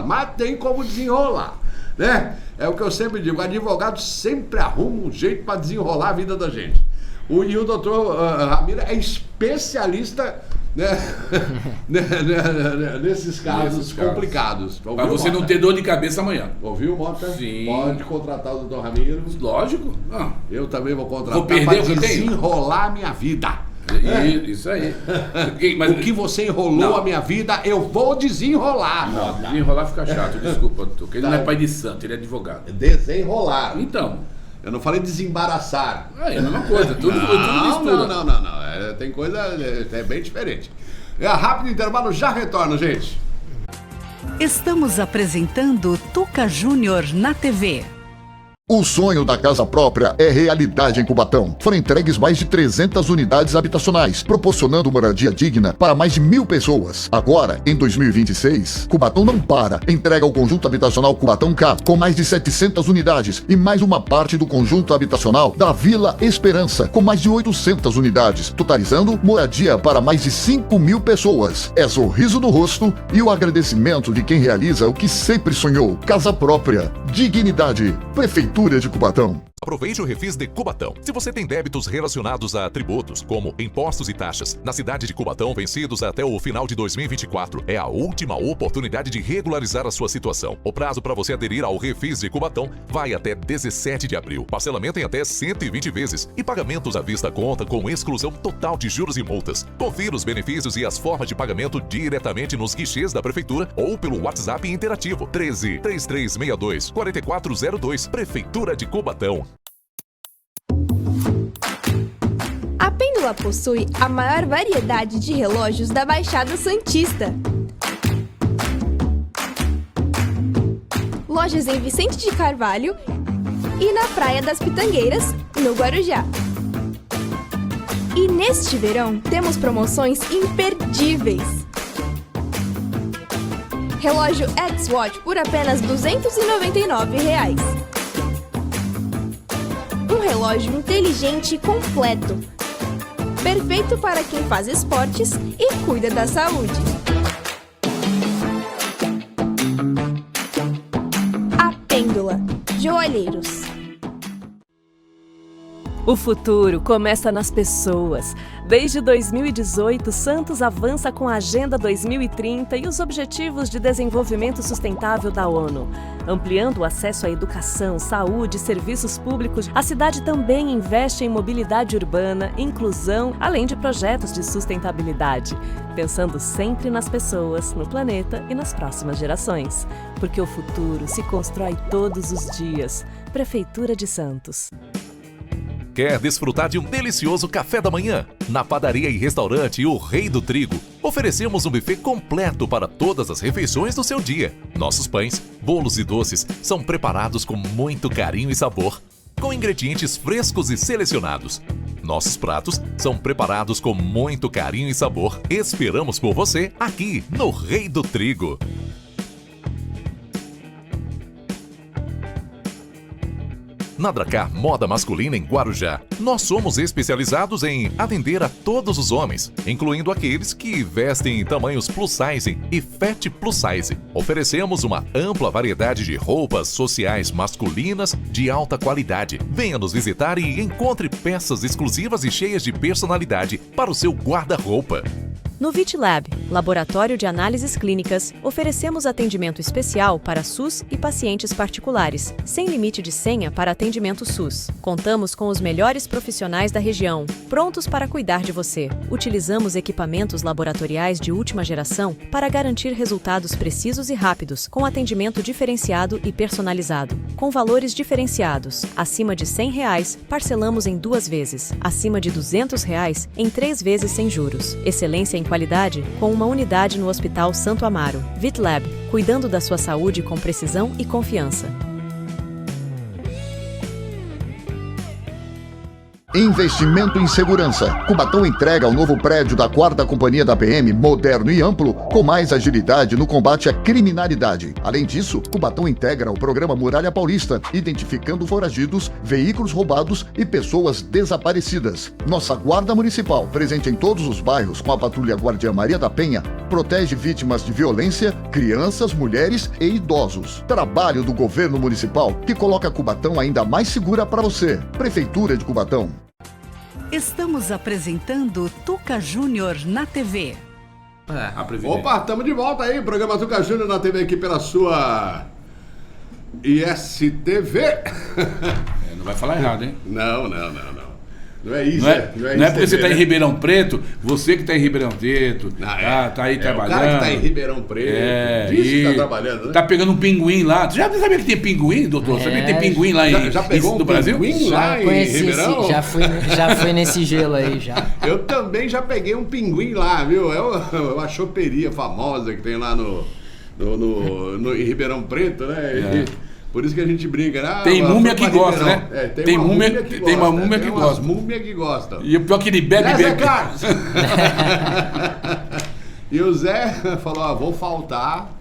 mas tem como desenrolar, né? É o que eu sempre digo, o advogado sempre arruma um jeito para desenrolar a vida da gente. E o doutor Ramiro é especialista, né? nesses casos complicados. Para você não ter dor de cabeça amanhã. Ouviu, Mota? Sim. Pode contratar o doutor Ramiro. Lógico. Eu também vou contratar para desenrolar a minha vida. Isso aí. Mas o que você enrolou a minha vida, eu vou desenrolar. Não, desenrolar fica chato, desculpa, porque ele não é pai de santo, ele é advogado. Desenrolar. Então. Eu não falei desembaraçar. É a mesma coisa, tudo mistura. Não. Tem coisa, bem diferente. Rápido intervalo, já retorno, gente. Estamos apresentando Tuca Júnior na TV. O sonho da casa própria é realidade em Cubatão. Foram entregues mais de 300 unidades habitacionais, proporcionando moradia digna para mais de 1.000 pessoas. Agora, em 2026, Cubatão não para. Entrega o conjunto habitacional Cubatão K, com mais de 700 unidades, e mais uma parte do conjunto habitacional da Vila Esperança, com mais de 800 unidades, totalizando moradia para mais de 5.000 pessoas. É sorriso no rosto e o agradecimento de quem realiza o que sempre sonhou. Casa própria, dignidade, Prefeitura de Cubatão. Aproveite o Refis de Cubatão. Se você tem débitos relacionados a tributos, como impostos e taxas, na cidade de Cubatão vencidos até o final de 2024, é a última oportunidade de regularizar a sua situação. O prazo para você aderir ao Refis de Cubatão vai até 17 de abril. Parcelamento em até 120 vezes e pagamentos à vista conta com exclusão total de juros e multas. Confira os benefícios e as formas de pagamento diretamente nos guichês da Prefeitura ou pelo WhatsApp interativo 13 3362 4402, Prefeitura de Cubatão. A Pêndula possui a maior variedade de relógios da Baixada Santista. Lojas em Vicente de Carvalho e na Praia das Pitangueiras, no Guarujá. E neste verão temos promoções imperdíveis. Relógio X-Watch por apenas R$ 299. Um relógio inteligente e completo. perfeito para quem faz esportes e cuida da saúde. A Pêndula, joalheiros. O futuro começa nas pessoas. Desde 2018, Santos avança com a Agenda 2030 e os Objetivos de Desenvolvimento Sustentável da ONU. Ampliando o acesso à educação, saúde e serviços públicos, a cidade também investe em mobilidade urbana, inclusão, além de projetos de sustentabilidade. Pensando sempre nas pessoas, no planeta e nas próximas gerações. Porque o futuro se constrói todos os dias. Prefeitura de Santos. Quer desfrutar de um delicioso café da manhã? Na padaria e restaurante O Rei do Trigo, oferecemos um buffet completo para todas as refeições do seu dia. Nossos pães, bolos e doces são preparados com muito carinho e sabor, com ingredientes frescos e selecionados. Nossos pratos são preparados com muito carinho e sabor. Esperamos por você aqui no Rei do Trigo. Na Dracar Moda Masculina em Guarujá, nós somos especializados em atender a todos os homens, incluindo aqueles que vestem em tamanhos plus size e fat plus size. Oferecemos uma ampla variedade de roupas sociais masculinas de alta qualidade. Venha nos visitar e encontre peças exclusivas e cheias de personalidade para o seu guarda-roupa. No VitLab, Laboratório de Análises Clínicas, oferecemos atendimento especial para SUS e pacientes particulares, sem limite de senha para atendimento SUS. Contamos com os melhores profissionais da região, prontos para cuidar de você. Utilizamos equipamentos laboratoriais de última geração para garantir resultados precisos e rápidos, com atendimento diferenciado e personalizado. Com valores diferenciados. Acima de R$100, parcelamos em 2 vezes. Acima de R$200, em 3 vezes sem juros. Excelência em qualidade com uma unidade no Hospital Santo Amaro. VitLab, cuidando da sua saúde com precisão e confiança. Investimento em segurança. Cubatão entrega o novo prédio da 4ª Companhia da PM, moderno e amplo, com mais agilidade no combate à criminalidade. Além disso, Cubatão integra o programa Muralha Paulista, identificando foragidos, veículos roubados e pessoas desaparecidas. Nossa Guarda Municipal, presente em todos os bairros com a Patrulha Guardiã Maria da Penha, protege vítimas de violência, crianças, mulheres e idosos. Trabalho do governo municipal que coloca Cubatão ainda mais segura para você. Prefeitura de Cubatão. Estamos apresentando Tuca Júnior na TV. Opa, estamos de volta aí, programa Tuca Júnior na TV aqui pela sua ISTV. Não vai falar errado, hein? Não. Não é isso, não é porque você está em Ribeirão Preto, você que está em Ribeirão Preto, tá aí trabalhando. O cara que está em Ribeirão Preto, disse que está trabalhando, né? Tá pegando um pinguim lá. Tu já sabia que tem pinguim, doutor? Sabia que tem pinguim lá já pegou no Brasil? Pinguim lá em Ribeirão? Já fui nesse gelo aí, já. Eu também já peguei um pinguim lá, viu? É uma choperia famosa que tem lá em Ribeirão Preto, né? Por isso que a gente brinca, né? Tem múmia que gosta, né? Tem uma múmia que gosta. Múmia que gosta. E o pior que ele bebe. Zé Carlos! E o Zé falou, vou faltar,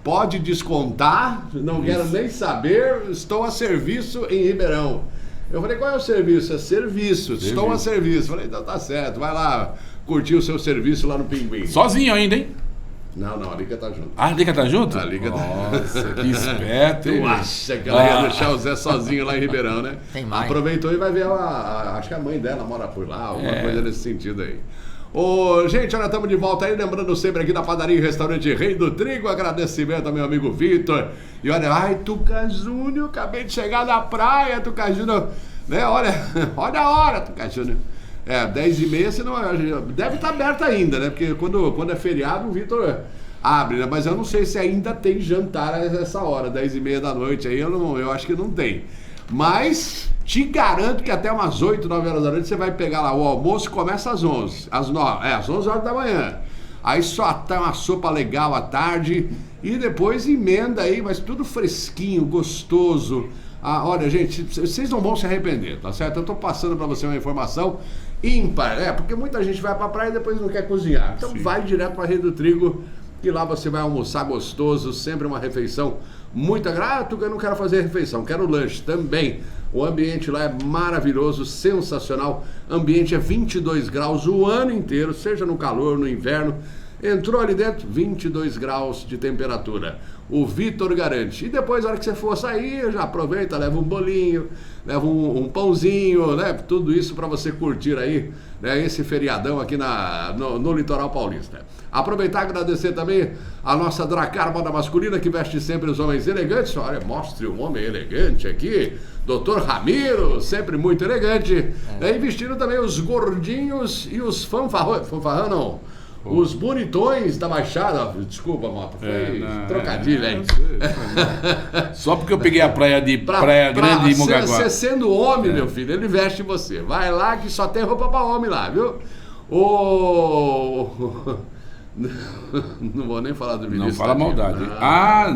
pode descontar, não quero nem saber, estou a serviço em Ribeirão. Eu falei, qual é o serviço? É serviço. Estou a serviço. Falei, então tá certo, vai lá curtir o seu serviço lá no Pinguim. Sozinho ainda, hein? Não, a Liga tá junto. Ah, a Liga tá junto? A Liga tá junto. Nossa, que esperto. Tu acha que ela ia deixar o Zé sozinho lá em Ribeirão, né? Tem mais. Aproveitou e vai ver, acho que a mãe dela mora por lá, alguma coisa nesse sentido aí. Gente, olha, estamos de volta aí, lembrando sempre aqui da padaria e restaurante Rei do Trigo, agradecimento ao meu amigo Vitor. E olha, Tuca Júnior, acabei de chegar da praia, Tuca Júnior, né? Olha a hora, Tuca Júnior. 10h30, você não, deve estar aberto ainda, né? Porque quando é feriado, o Vitor abre, né? Mas eu não sei se ainda tem jantar a essa hora, 10h30 da noite aí, eu acho que não tem. Mas te garanto que até umas 8, 9 horas da noite você vai pegar lá, o almoço começa às 11, às 11 horas da manhã. Aí só tá uma sopa legal à tarde e depois emenda aí, mas tudo fresquinho, gostoso. Olha, gente, vocês não vão se arrepender, tá certo? Eu tô passando pra você uma informação ímpar, porque muita gente vai pra praia e depois não quer cozinhar. Então vai direto pra Rei do Trigo, que lá você vai almoçar gostoso, sempre uma refeição muito agradável. Eu não quero fazer refeição, quero lanche também. O ambiente lá é maravilhoso, sensacional. Ambiente é 22 graus o ano inteiro, seja no calor, no inverno. Entrou ali dentro, 22 graus de temperatura. O Vitor garante. E depois, na hora que você for sair, já aproveita, leva um bolinho, leva um pãozinho, né? Tudo isso para você curtir aí, né? Esse feriadão aqui no Litoral Paulista. Aproveitar e agradecer também a nossa Dracar Moda Masculina, que veste sempre os homens elegantes. Olha, mostre um homem elegante aqui. Dr. Ramiro, sempre muito elegante. E vestindo também os gordinhos e os fanfarrão não. Os bonitões da Baixada. Desculpa, Mota, foi trocadilho, hein? Só porque eu peguei a praia Grande e Mongaguá. Você sendo homem, meu filho, ele veste você. Vai lá que só tem roupa pra homem lá, viu? Não vou nem falar do Vinícius. Não fala maldade.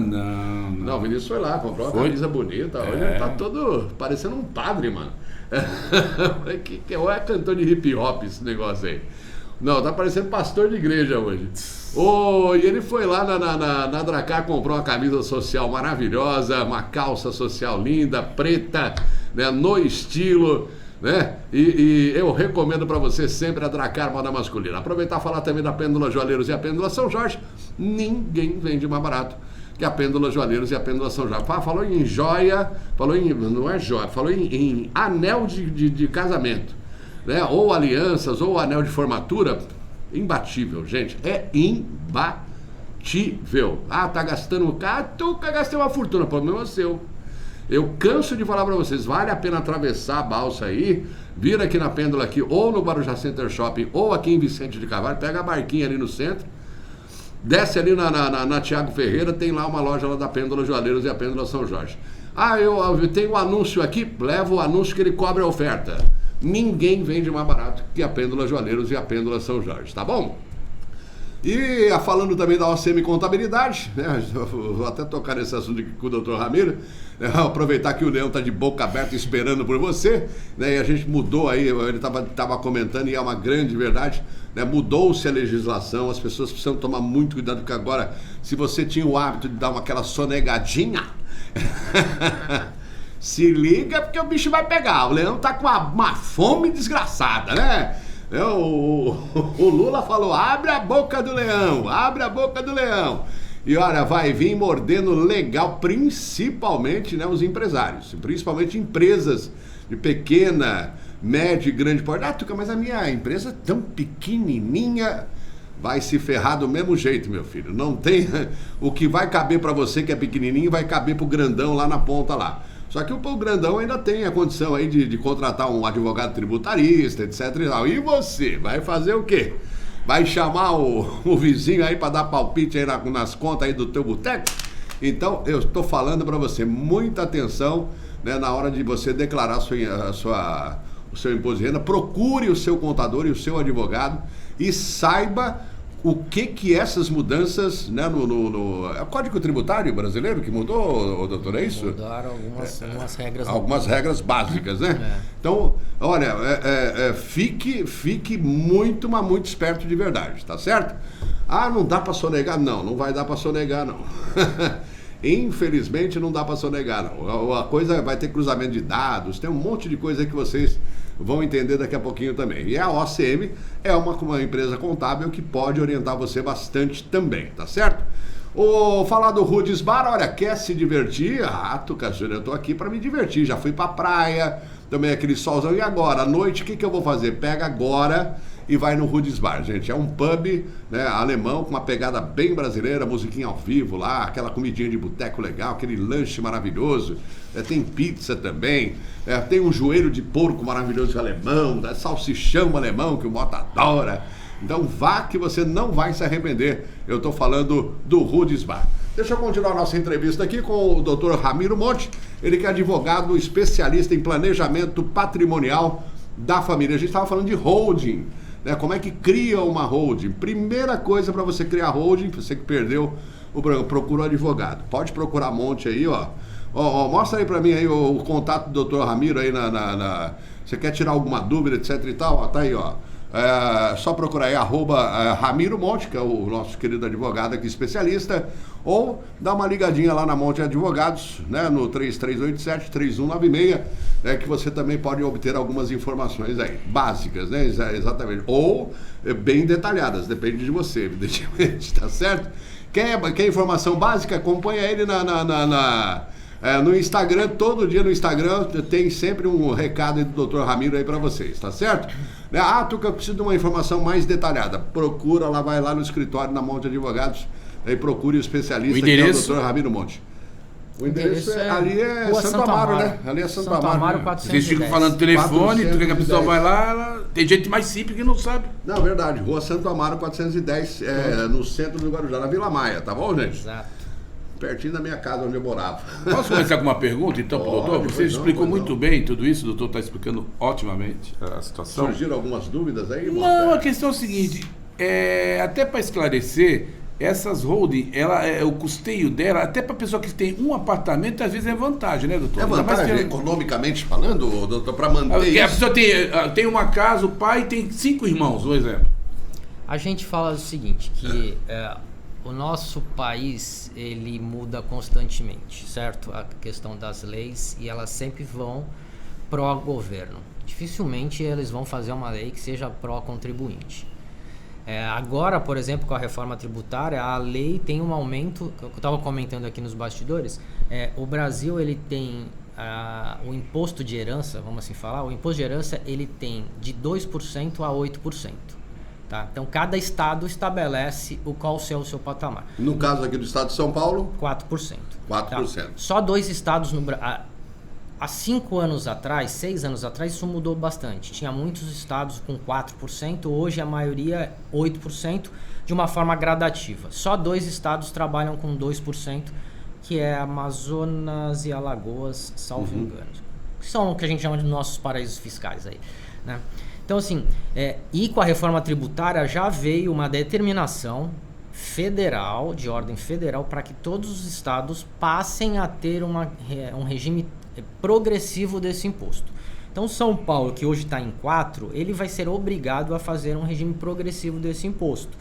Não. Não, o Vinícius foi lá, comprou uma camisa bonita. Hoje ele tá todo parecendo um padre, mano. Ou é cantor de hip hop esse negócio aí? Não, tá parecendo pastor de igreja hoje. E ele foi lá na Dracar, comprou uma camisa social maravilhosa, uma calça social linda, preta, né, no estilo, né? E eu recomendo para você sempre a Dracar Moda Masculina. Aproveitar e falar também da Pêndula Joalheiros e a Pêndula São Jorge. Ninguém vende mais barato que a Pêndula Joalheiros e a Pêndula São Jorge. Falou em joia, não é joia, falou em anel de casamento. Né? Ou alianças, ou anel de formatura, imbatível, gente, é imbatível. Tá gastando caro, gastei uma fortuna, o problema é seu. Eu canso de falar pra vocês, vale a pena atravessar a balsa aí, vir aqui na Pêndula aqui, ou no Guarujá Center Shopping, ou aqui em Vicente de Carvalho, pega a barquinha ali no centro, desce ali na Tiago Ferreira, tem lá uma loja lá da Pêndula Joalheiros e a Pêndula São Jorge. Eu tenho um anúncio aqui, leva o anúncio que ele cobre a oferta. Ninguém vende mais barato que a Pêndula Joalheiros e a Pêndula São Jorge, tá bom? E falando também da OCM Contabilidade, né? Vou até tocar nesse assunto aqui com o Dr. Ramiro, né? Aproveitar que o Leão tá de boca aberta esperando por você, né? E a gente mudou aí, ele tava comentando e é uma grande verdade, né? Mudou-se a legislação, as pessoas precisam tomar muito cuidado, porque agora, se você tinha o hábito de dar aquela sonegadinha... Se liga porque o bicho vai pegar. O Leão tá com uma fome desgraçada, né? O Lula falou, abre a boca do leão, abre a boca do leão. E olha, vai vir mordendo legal, principalmente, né, os empresários. Principalmente empresas de pequena, média e grande porte. Tuca, mas a minha empresa é tão pequenininha... Vai se ferrar do mesmo jeito, meu filho. Não tem... O que vai caber pra você, que é pequenininho, vai caber pro grandão lá na ponta lá. Só que o grandão ainda tem a condição aí de contratar um advogado tributarista, etc e tal. E você? Vai fazer o quê? Vai chamar o vizinho aí pra dar palpite aí nas contas aí do teu boteco? Então, eu estou falando pra você, muita atenção, né, na hora de você declarar o seu imposto de renda. Procure o seu contador e o seu advogado e saiba o que essas mudanças, né, é o Código Tributário Brasileiro que mudou, doutor, é isso? Mudaram algumas regras. Algumas regras básicas, né? Então, olha, fique muito, mas muito esperto de verdade, tá certo? Não dá pra sonegar? Não vai dar pra sonegar, não. Infelizmente não dá pra sonegar, não. A coisa vai ter cruzamento de dados, tem um monte de coisa que vocês vão entender daqui a pouquinho também. E a OCM é uma empresa contábil que pode orientar você bastante também, tá certo? Falar do Rudes Bar, olha, quer se divertir? Tuca Júnior, eu tô aqui pra me divertir, já fui pra praia, também aquele solzão. E agora, à noite, o que eu vou fazer? Pega agora e vai no Rudes Bar, gente. É um pub, né, alemão, com uma pegada bem brasileira, musiquinha ao vivo lá, aquela comidinha de boteco legal, aquele lanche maravilhoso. Tem pizza também, tem um joelho de porco maravilhoso alemão, salsichão alemão que o Mota adora. Então vá que você não vai se arrepender. Eu estou falando do Rudes Bar. Deixa eu continuar a nossa entrevista aqui com o Dr. Ramiro Monte, ele que é advogado especialista em planejamento patrimonial da família. A gente estava falando de holding, né? Como é que cria uma holding? Primeira coisa para você criar holding, você que perdeu o programa, procura um advogado. Pode procurar Monte aí, ó. Mostra aí para mim aí o contato do Dr. Ramiro aí você quer tirar alguma dúvida, etc e tal? Tá aí, ó. Só procurar aí, Ramiro Monte, que é o nosso querido advogado aqui, especialista, ou dá uma ligadinha lá na Monte Advogados, né, no 3387-3196, né, que você também pode obter algumas informações aí, básicas, né, exatamente, ou bem detalhadas, depende de você, evidentemente, tá certo? Quer informação básica? Acompanha ele no Instagram, todo dia no Instagram tem sempre um recado do Dr. Ramiro aí pra vocês, tá certo? Tuca, eu preciso de uma informação mais detalhada. Procura lá, vai lá no escritório na Monte Advogados e procure o especialista, que é o Dr. Ramiro Monte. O endereço ali é Santo Amaro, né? Ali é Santo Amaro. 410. Vocês ficam falando telefone, tu quer que a pessoa vai lá, tem gente mais simples que não sabe. Não, verdade. Rua Santo Amaro, 410, no centro do Guarujá, na Vila Maia, tá bom, gente? Exato. Pertinho da minha casa, onde eu morava. Posso começar com uma pergunta, então, pro doutor? Você explicou muito bem tudo isso, o doutor está explicando otimamente a situação. Surgiram algumas dúvidas aí? Não, a questão é o seguinte, até para esclarecer, essas holding, o custeio dela, até para pessoa que tem um apartamento, às vezes é vantagem, né, doutor? É vantagem, economicamente falando, doutor, para manter isso? A pessoa tem uma casa, o pai tem 5 irmãos, um exemplo. A gente fala o seguinte, que o nosso país, ele muda constantemente, certo? A questão das leis, e elas sempre vão pró-governo. Dificilmente eles vão fazer uma lei que seja pró-contribuinte. Agora, por exemplo, com a reforma tributária, a lei tem um aumento, que eu estava comentando aqui nos bastidores, o Brasil, ele tem o imposto de herança, vamos assim falar, o imposto de herança, ele tem de 2% a 8%. Tá? Então, cada estado estabelece qual é o seu patamar. No caso aqui do estado de São Paulo? 4%. 4%. Tá? Só 2 estados há 5 anos atrás, 6 anos atrás, isso mudou bastante. Tinha muitos estados com 4%, hoje a maioria 8%, de uma forma gradativa. Só 2 estados trabalham com 2%, que é Amazonas e Alagoas, salvo engano. Que são o que a gente chama de nossos paraísos fiscais aí, né? Então, assim, e com a reforma tributária já veio uma determinação federal, de ordem federal, para que todos os estados passem a ter um regime progressivo desse imposto. Então, São Paulo, que hoje está em 4%, ele vai ser obrigado a fazer um regime progressivo desse imposto.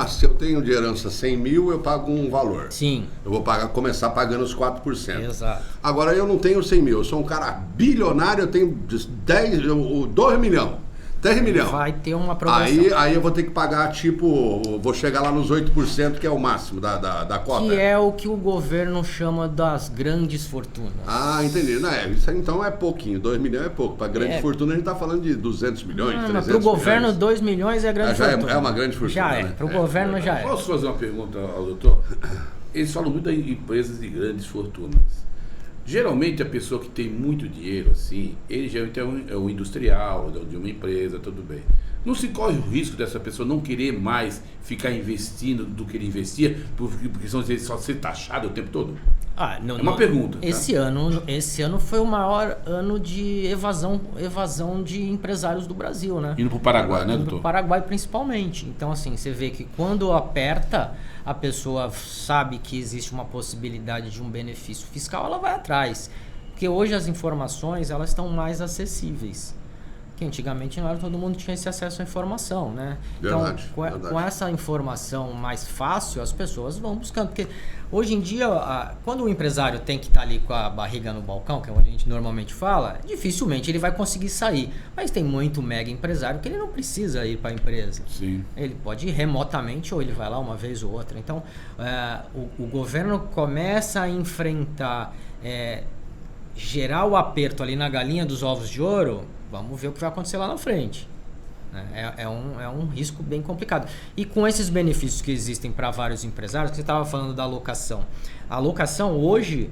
Se eu tenho de herança 100 mil, eu pago um valor. Sim. Eu vou começar pagando os 4%. Exato. Agora, eu não tenho 100 mil, eu sou um cara bilionário, eu tenho 2 milhões. 10 milhões. Vai ter uma progressão. Aí eu vou ter que pagar, vou chegar lá nos 8%, que é o máximo da cota. Que é o que o governo chama das grandes fortunas. Entendi. Isso aí, então é pouquinho, 2 milhões é pouco. Para grande fortuna a gente está falando de 200 milhões, 300 milhões. Para o governo, 2 milhões é grande fortuna. É uma grande fortuna. Já é, para o governo já é. Posso fazer uma pergunta ao doutor? Eles falam muito de empresas de grandes fortunas. Geralmente a pessoa que tem muito dinheiro, assim, ele já é um industrial de uma empresa, tudo bem. Não se corre o risco dessa pessoa não querer mais ficar investindo do que ele investia, porque senão ele só ser taxado o tempo todo? Não, uma pergunta. Tá? Esse ano foi o maior ano de evasão de empresários do Brasil, né? Indo para o Paraguai, né, doutor? Indo para o Paraguai principalmente. Então, assim, você vê que quando aperta, a pessoa sabe que existe uma possibilidade de um benefício fiscal, ela vai atrás. Porque hoje as informações, elas estão mais acessíveis. Que antigamente não era todo mundo tinha esse acesso à informação, né? Verdade, então, com essa informação mais fácil, as pessoas vão buscando. Porque hoje em dia, quando o empresário tem que estar ali com a barriga no balcão, que é onde a gente normalmente fala, dificilmente ele vai conseguir sair. Mas tem muito mega empresário que ele não precisa ir para a empresa. Sim. Ele pode ir remotamente ou ele vai lá uma vez ou outra. Então, o governo começa a enfrentar, gerar o aperto ali na galinha dos ovos de ouro. Vamos ver o que vai acontecer lá na frente. É um risco bem complicado. E com esses benefícios que existem para vários empresários, que você estava falando da alocação. A alocação hoje,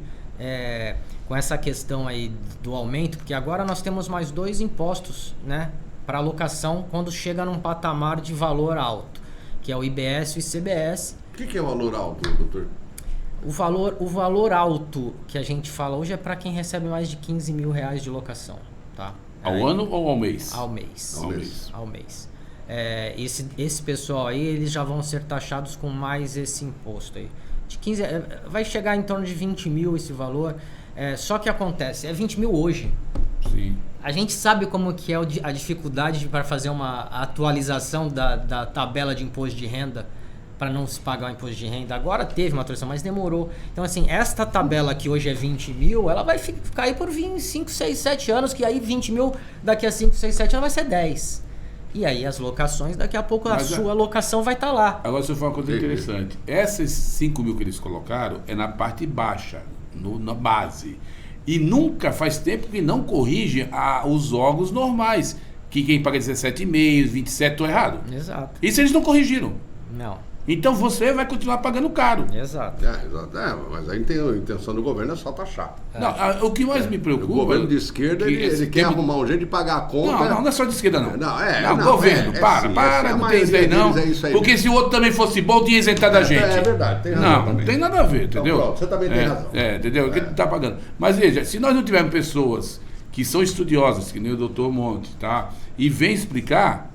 com essa questão aí do aumento, porque agora nós temos mais 2 impostos, né, para alocação quando chega num patamar de valor alto, que é o IBS e o ICBS. O que é valor alto, doutor? O valor alto que a gente fala hoje é para quem recebe mais de 15 mil reais de locação, tá? Ao ano ou ao mês? Ao mês. Ao mês. Esse pessoal aí, eles já vão ser taxados com mais esse imposto aí. De 15, vai chegar em torno de 20 mil esse valor. Só que acontece, 20 mil hoje. Sim. A gente sabe como que é a dificuldade para fazer uma atualização da tabela de imposto de renda para não se pagar o imposto de renda. Agora teve uma atualização, mas demorou. Então, assim, esta tabela que hoje é 20 mil, ela vai ficar aí por 5, 6, 7 anos, que aí 20 mil daqui a 5, 6, 7 anos vai ser 10. E aí as locações, daqui a pouco sua locação vai estar lá. Agora você falou uma coisa interessante. Essas 5 mil que eles colocaram é na parte baixa, na base. E nunca faz tempo que não corrigem os órgãos normais. Que quem paga 17,5, 27, estou errado. Exato. Isso eles não corrigiram. Não. Então você vai continuar pagando caro. Exato. Mas a intenção do governo é só taxar. Não, o que mais me preocupa... O governo de esquerda, ele quer arrumar um jeito de pagar a conta. Não é só de esquerda, não. Não, governo, não tem isso aí, não. Porque se o outro também fosse bom, tinha isentado a gente. É verdade, tem razão. Não tem nada a ver, entendeu? Então, pronto, você também tem razão. Entendeu? O que ele tá pagando. Mas veja, se nós não tivermos pessoas que são estudiosas, que nem o doutor Monte, tá? E vem explicar...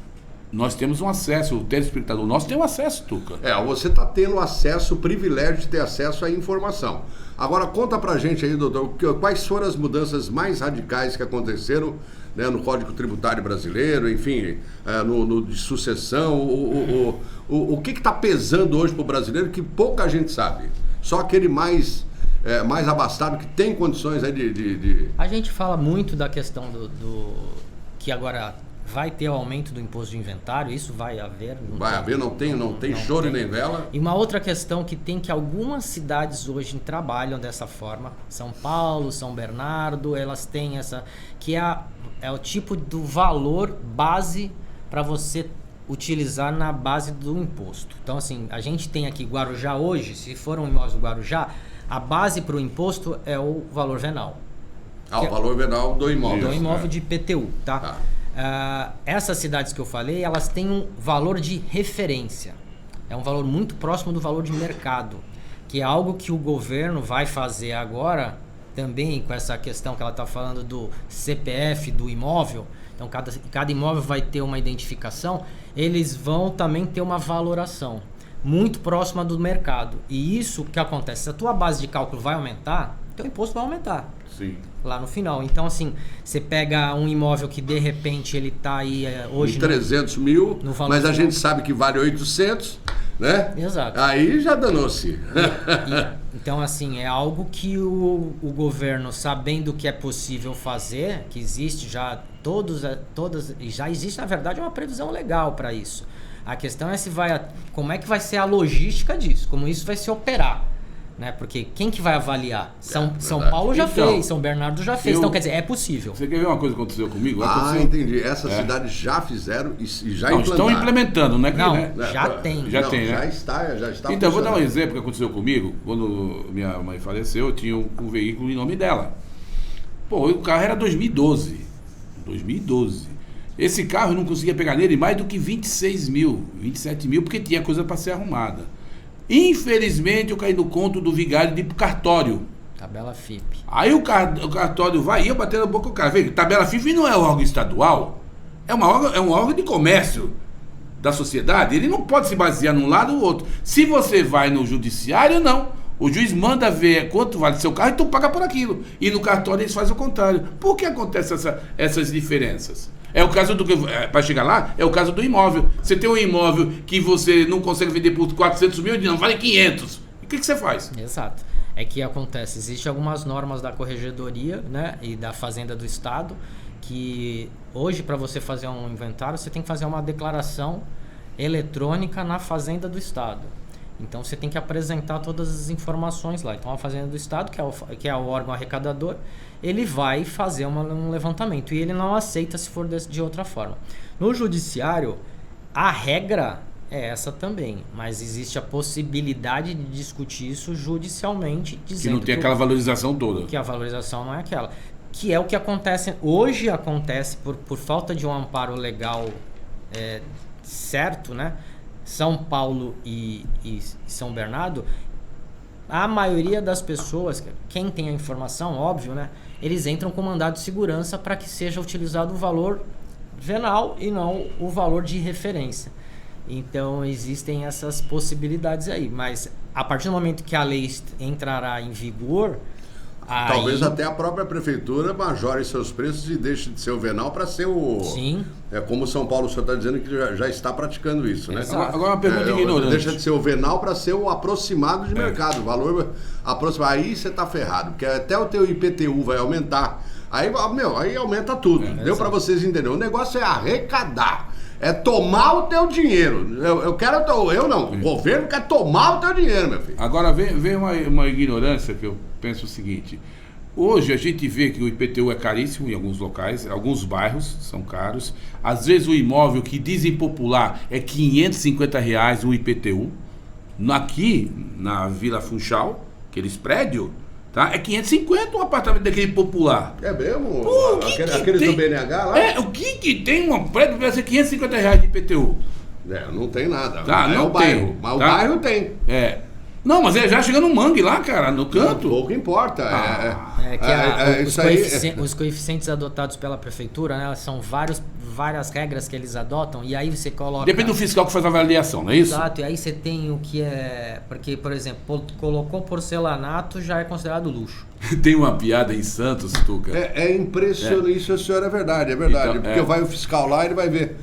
Nós temos um acesso, o telespectador nosso tem um acesso, Tuca. Você está tendo acesso, o privilégio de ter acesso à informação. Agora, conta pra gente aí, doutor, quais foram as mudanças mais radicais que aconteceram, né, no Código Tributário Brasileiro, enfim, no de sucessão, o que está pesando hoje pro brasileiro que pouca gente sabe? Só aquele mais abastado que tem condições aí de... A gente fala muito da questão que agora... Vai ter o aumento do imposto de inventário, isso vai haver. Não tem choro nem vela. E uma outra questão que algumas cidades hoje trabalham dessa forma, São Paulo, São Bernardo, elas têm essa, que é o tipo do valor base para você utilizar na base do imposto. Então, assim, a gente tem aqui Guarujá hoje, se for um imóvel do Guarujá, a base para o imposto é o valor venal. O valor venal do imóvel. Do imóvel de IPTU, tá? Essas cidades que eu falei, elas têm um valor de referência. É um valor muito próximo do valor de mercado, que é algo que o governo vai fazer agora, também com essa questão que ela está falando do CPF do imóvel. Então, cada imóvel vai ter uma identificação, eles vão também ter uma valoração muito próxima do mercado. E isso que acontece, se a tua base de cálculo vai aumentar, teu imposto vai aumentar. Sim. Lá no final. Então, assim, você pega um imóvel que de repente ele tá aí hoje... Em 300 mil, mas a gente sabe que vale 800, né? Exato. Aí já danou-se. Então, assim, é algo que o governo, sabendo que é possível fazer, que existe já já existe, na verdade, uma previsão legal para isso. A questão é como é que vai ser a logística disso, como isso vai se operar. Né? Porque quem que vai avaliar? São Paulo já fez, São Bernardo já fez. Então, quer dizer, é possível. Você quer ver uma coisa que aconteceu comigo? Entendi. Essas cidades já fizeram e já implantaram. Estão implementando, né? Já tem. Né? Já está então, vou dar um exemplo que aconteceu comigo. Quando minha mãe faleceu, eu tinha um veículo em nome dela. Pô, o carro era 2012. Esse carro eu não conseguia pegar nele mais do que 26 mil, 27 mil, porque tinha coisa para ser arrumada. Infelizmente, eu caí no conto do vigário de ir pro cartório. Tabela FIP. Aí o cartório vai e eu batendo a boca o cara. Vê, tabela FIP não é órgão estadual, é um órgão de comércio da sociedade. Ele não pode se basear num lado ou outro. Se você vai no judiciário, não. O juiz manda ver quanto vale seu carro e tu paga por aquilo. E no cartório eles fazem o contrário. Por que acontecem essas diferenças? É o caso para chegar lá, é o caso do imóvel. Você tem um imóvel que você não consegue vender por 400 mil, não vale 500. E o que você faz? Exato. É que acontece, existem algumas normas da Corregedoria, né, e da Fazenda do Estado, que hoje para você fazer um inventário, você tem que fazer uma declaração eletrônica na Fazenda do Estado. Então você tem que apresentar todas as informações lá. Então a Fazenda do Estado, que é o órgão arrecadador, ele vai fazer um levantamento e ele não aceita se for de outra forma. No judiciário, a regra é essa também, mas existe a possibilidade de discutir isso judicialmente, dizendo que não tem aquela valorização toda. Que a valorização não é aquela. Que é o que acontece, hoje acontece por falta de um amparo legal certo, né? São Paulo e São Bernardo, a maioria das pessoas, quem tem a informação, óbvio, né? Eles entram com mandado de segurança para que seja utilizado o valor venal e não o valor de referência. Então existem essas possibilidades aí, mas a partir do momento que a lei entrará em vigor, Talvez até a própria prefeitura majore seus preços e deixe de ser o venal para ser o... Sim. É como São Paulo, o senhor está dizendo que já está praticando isso, né? Agora uma pergunta ignorante. Deixa de ser o venal para ser o aproximado de mercado, o valor aproximado. Aí você está ferrado, porque até o teu IPTU vai aumentar. Aí aumenta tudo. Deu para vocês entenderem. O negócio é arrecadar. É tomar o teu dinheiro. O governo quer tomar o teu dinheiro, meu filho. Agora vem uma ignorância que eu penso o seguinte. Hoje a gente vê que o IPTU é caríssimo em alguns locais, alguns bairros são caros. Às vezes o imóvel que dizem popular é R$550 o IPTU. Aqui na Vila Funchal, aqueles prédios, tá? É 550 um apartamento daquele popular. É mesmo? Aqueles do BNH lá? O que tem um prédio para ser R$550 de IPTU? Não tem nada. Tá, não o bairro. Mas o bairro tem. Não, mas já chega no mangue lá, cara, no canto. Pouco importa. Os coeficientes adotados pela prefeitura, né, são várias regras que eles adotam, e aí você coloca... Depende do fiscal que faz a avaliação, não é isso? Exato, e aí você tem o que é... Porque, por exemplo, colocou porcelanato, já é considerado luxo. Tem uma piada em Santos, Tuca. É impressionante, isso, senhor, é verdade. Então, porque vai o fiscal lá e ele vai ver...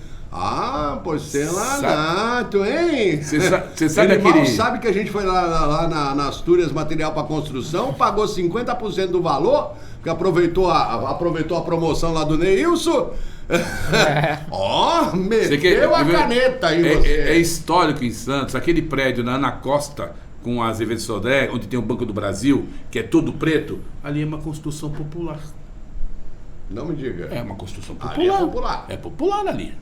porcelanato, hein? Você sabe Ele mal sabe que a gente foi lá na Astúrias Material para Construção, pagou 50% do valor, porque aproveitou a promoção lá do Neilson. Meteu a caneta aí você. É histórico em Santos, aquele prédio na Ana Costa, com a Azevedo Sodré, onde tem o Banco do Brasil, que é todo preto, ali é uma construção popular. Não me diga. É uma construção popular. Ali é popular. É popular ali.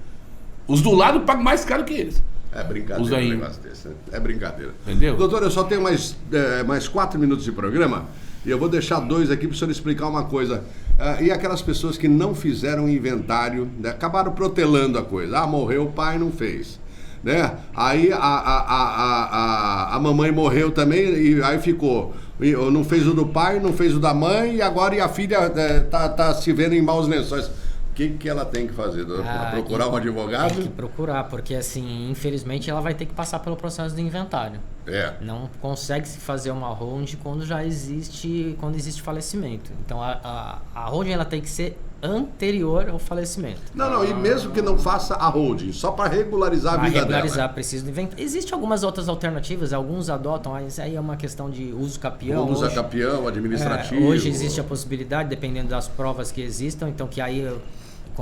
Os do lado pagam mais caro que eles. É brincadeira um negócio desse, né? É brincadeira. Entendeu? Doutor, eu só tenho mais 4 minutos de programa e eu vou deixar 2 aqui para o senhor explicar uma coisa. E aquelas pessoas que não fizeram inventário, né, acabaram protelando a coisa. Morreu o pai, não fez. Né? Aí a mamãe morreu também e aí ficou. Não fez o do pai, não fez o da mãe e agora a filha tá se vendo em maus lençóis. O que ela tem que fazer? Procurar um advogado? Tem que procurar, porque assim, infelizmente ela vai ter que passar pelo processo de inventário. Não consegue se fazer uma holding quando existe falecimento. Então a holding ela tem que ser anterior ao falecimento. Não, e mesmo que não faça a holding, só para regularizar a vida dela. Precisa de inventar. Existem algumas outras alternativas, alguns adotam, mas aí é uma questão de uso capião. Uso capião, administrativo. Hoje existe a possibilidade, dependendo das provas que existam, então que aí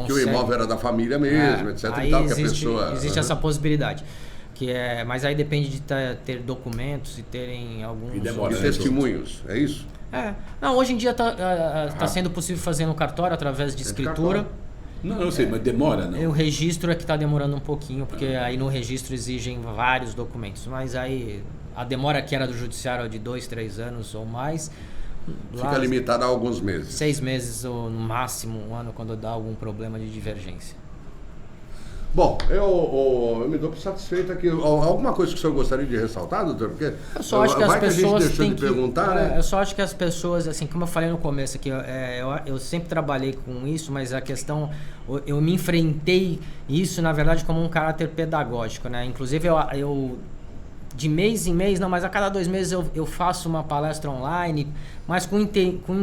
que o imóvel era da família mesmo, etc. Aí e tal, existe essa possibilidade. Mas aí depende de ter documentos e terem alguns... E testemunhos, é isso? Não, hoje em dia está sendo possível fazer no cartório através de escritura. Não, eu sei, mas demora, não? O registro é que está demorando um pouquinho, porque aí no registro exigem vários documentos. Mas aí a demora que era do judiciário de 2, 3 anos ou mais... Fica limitada a alguns meses. 6 meses ou no máximo 1 ano quando dá algum problema de divergência. Bom, eu me dou por satisfeito aqui. Alguma coisa que o senhor gostaria de ressaltar, doutor? Porque eu só acho que as pessoas têm que perguntar, né? Eu só acho que as pessoas, assim, como eu falei no começo aqui, eu sempre trabalhei com isso, mas a questão, eu me enfrentei isso, na verdade, como um caráter pedagógico, né? Inclusive, eu de mês em mês, mas a cada 2 meses eu faço uma palestra online, mas com o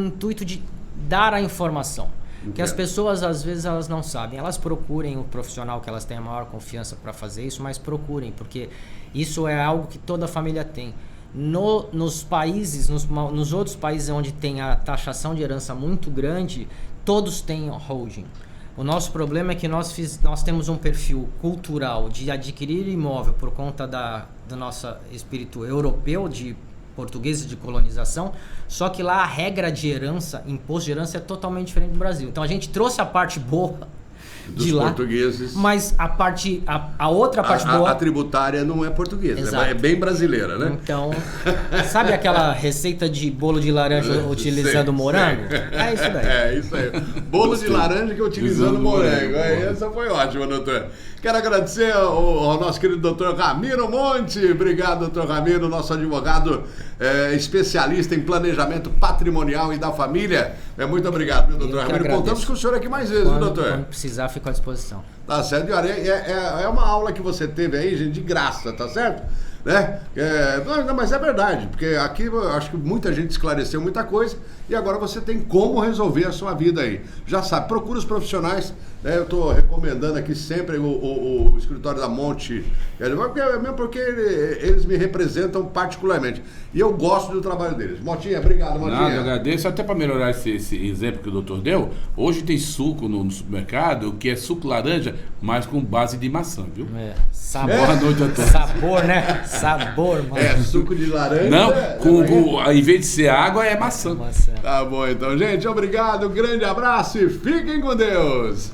intuito de dar a informação. Que as pessoas, às vezes, elas não sabem. Elas procurem o profissional que elas têm a maior confiança para fazer isso, mas procurem, porque isso é algo que toda família tem. Nos países, nos outros países onde tem a taxação de herança muito grande, todos têm holding. O nosso problema é que nós temos um perfil cultural de adquirir imóvel por conta do nosso espírito europeu, de portugueses de colonização, só que lá a regra de herança, imposto de herança é totalmente diferente do Brasil. Então a gente trouxe a parte boa dos portugueses, mas a outra parte boa... A tributária não é portuguesa, é bem brasileira, né? Então, sabe aquela receita de bolo de laranja utilizando morango? É isso daí. É isso aí. Bolo de laranja que utilizando morango. Essa foi ótima, doutor. Quero agradecer ao nosso querido doutor Ramiro Monte. Obrigado, doutor Ramiro, nosso advogado especialista em planejamento patrimonial e da família. Muito obrigado, meu doutor Ramiro. Contamos com o senhor aqui mais vezes, doutor? Quando precisar, fico à disposição. Tá certo. É uma aula que você teve aí, gente, de graça, tá certo? né? Não, mas é verdade, porque aqui eu acho que muita gente esclareceu muita coisa e agora você tem como resolver a sua vida aí. Já sabe, procura os profissionais, né? Eu estou recomendando aqui sempre o escritório da Monte, porque eles me representam particularmente. E eu gosto do trabalho deles. Motinha, obrigado, Motinha. Nada, eu agradeço. Até para melhorar esse exemplo que o doutor deu, hoje tem suco no supermercado, que é suco laranja, mas com base de maçã, viu? Sabor. Boa noite a todos. Sabor, né? Sabor, mano. Suco de laranja. Não, em vez de ser água, é maçã. Tá bom, então, gente. Obrigado, grande abraço e fiquem com Deus.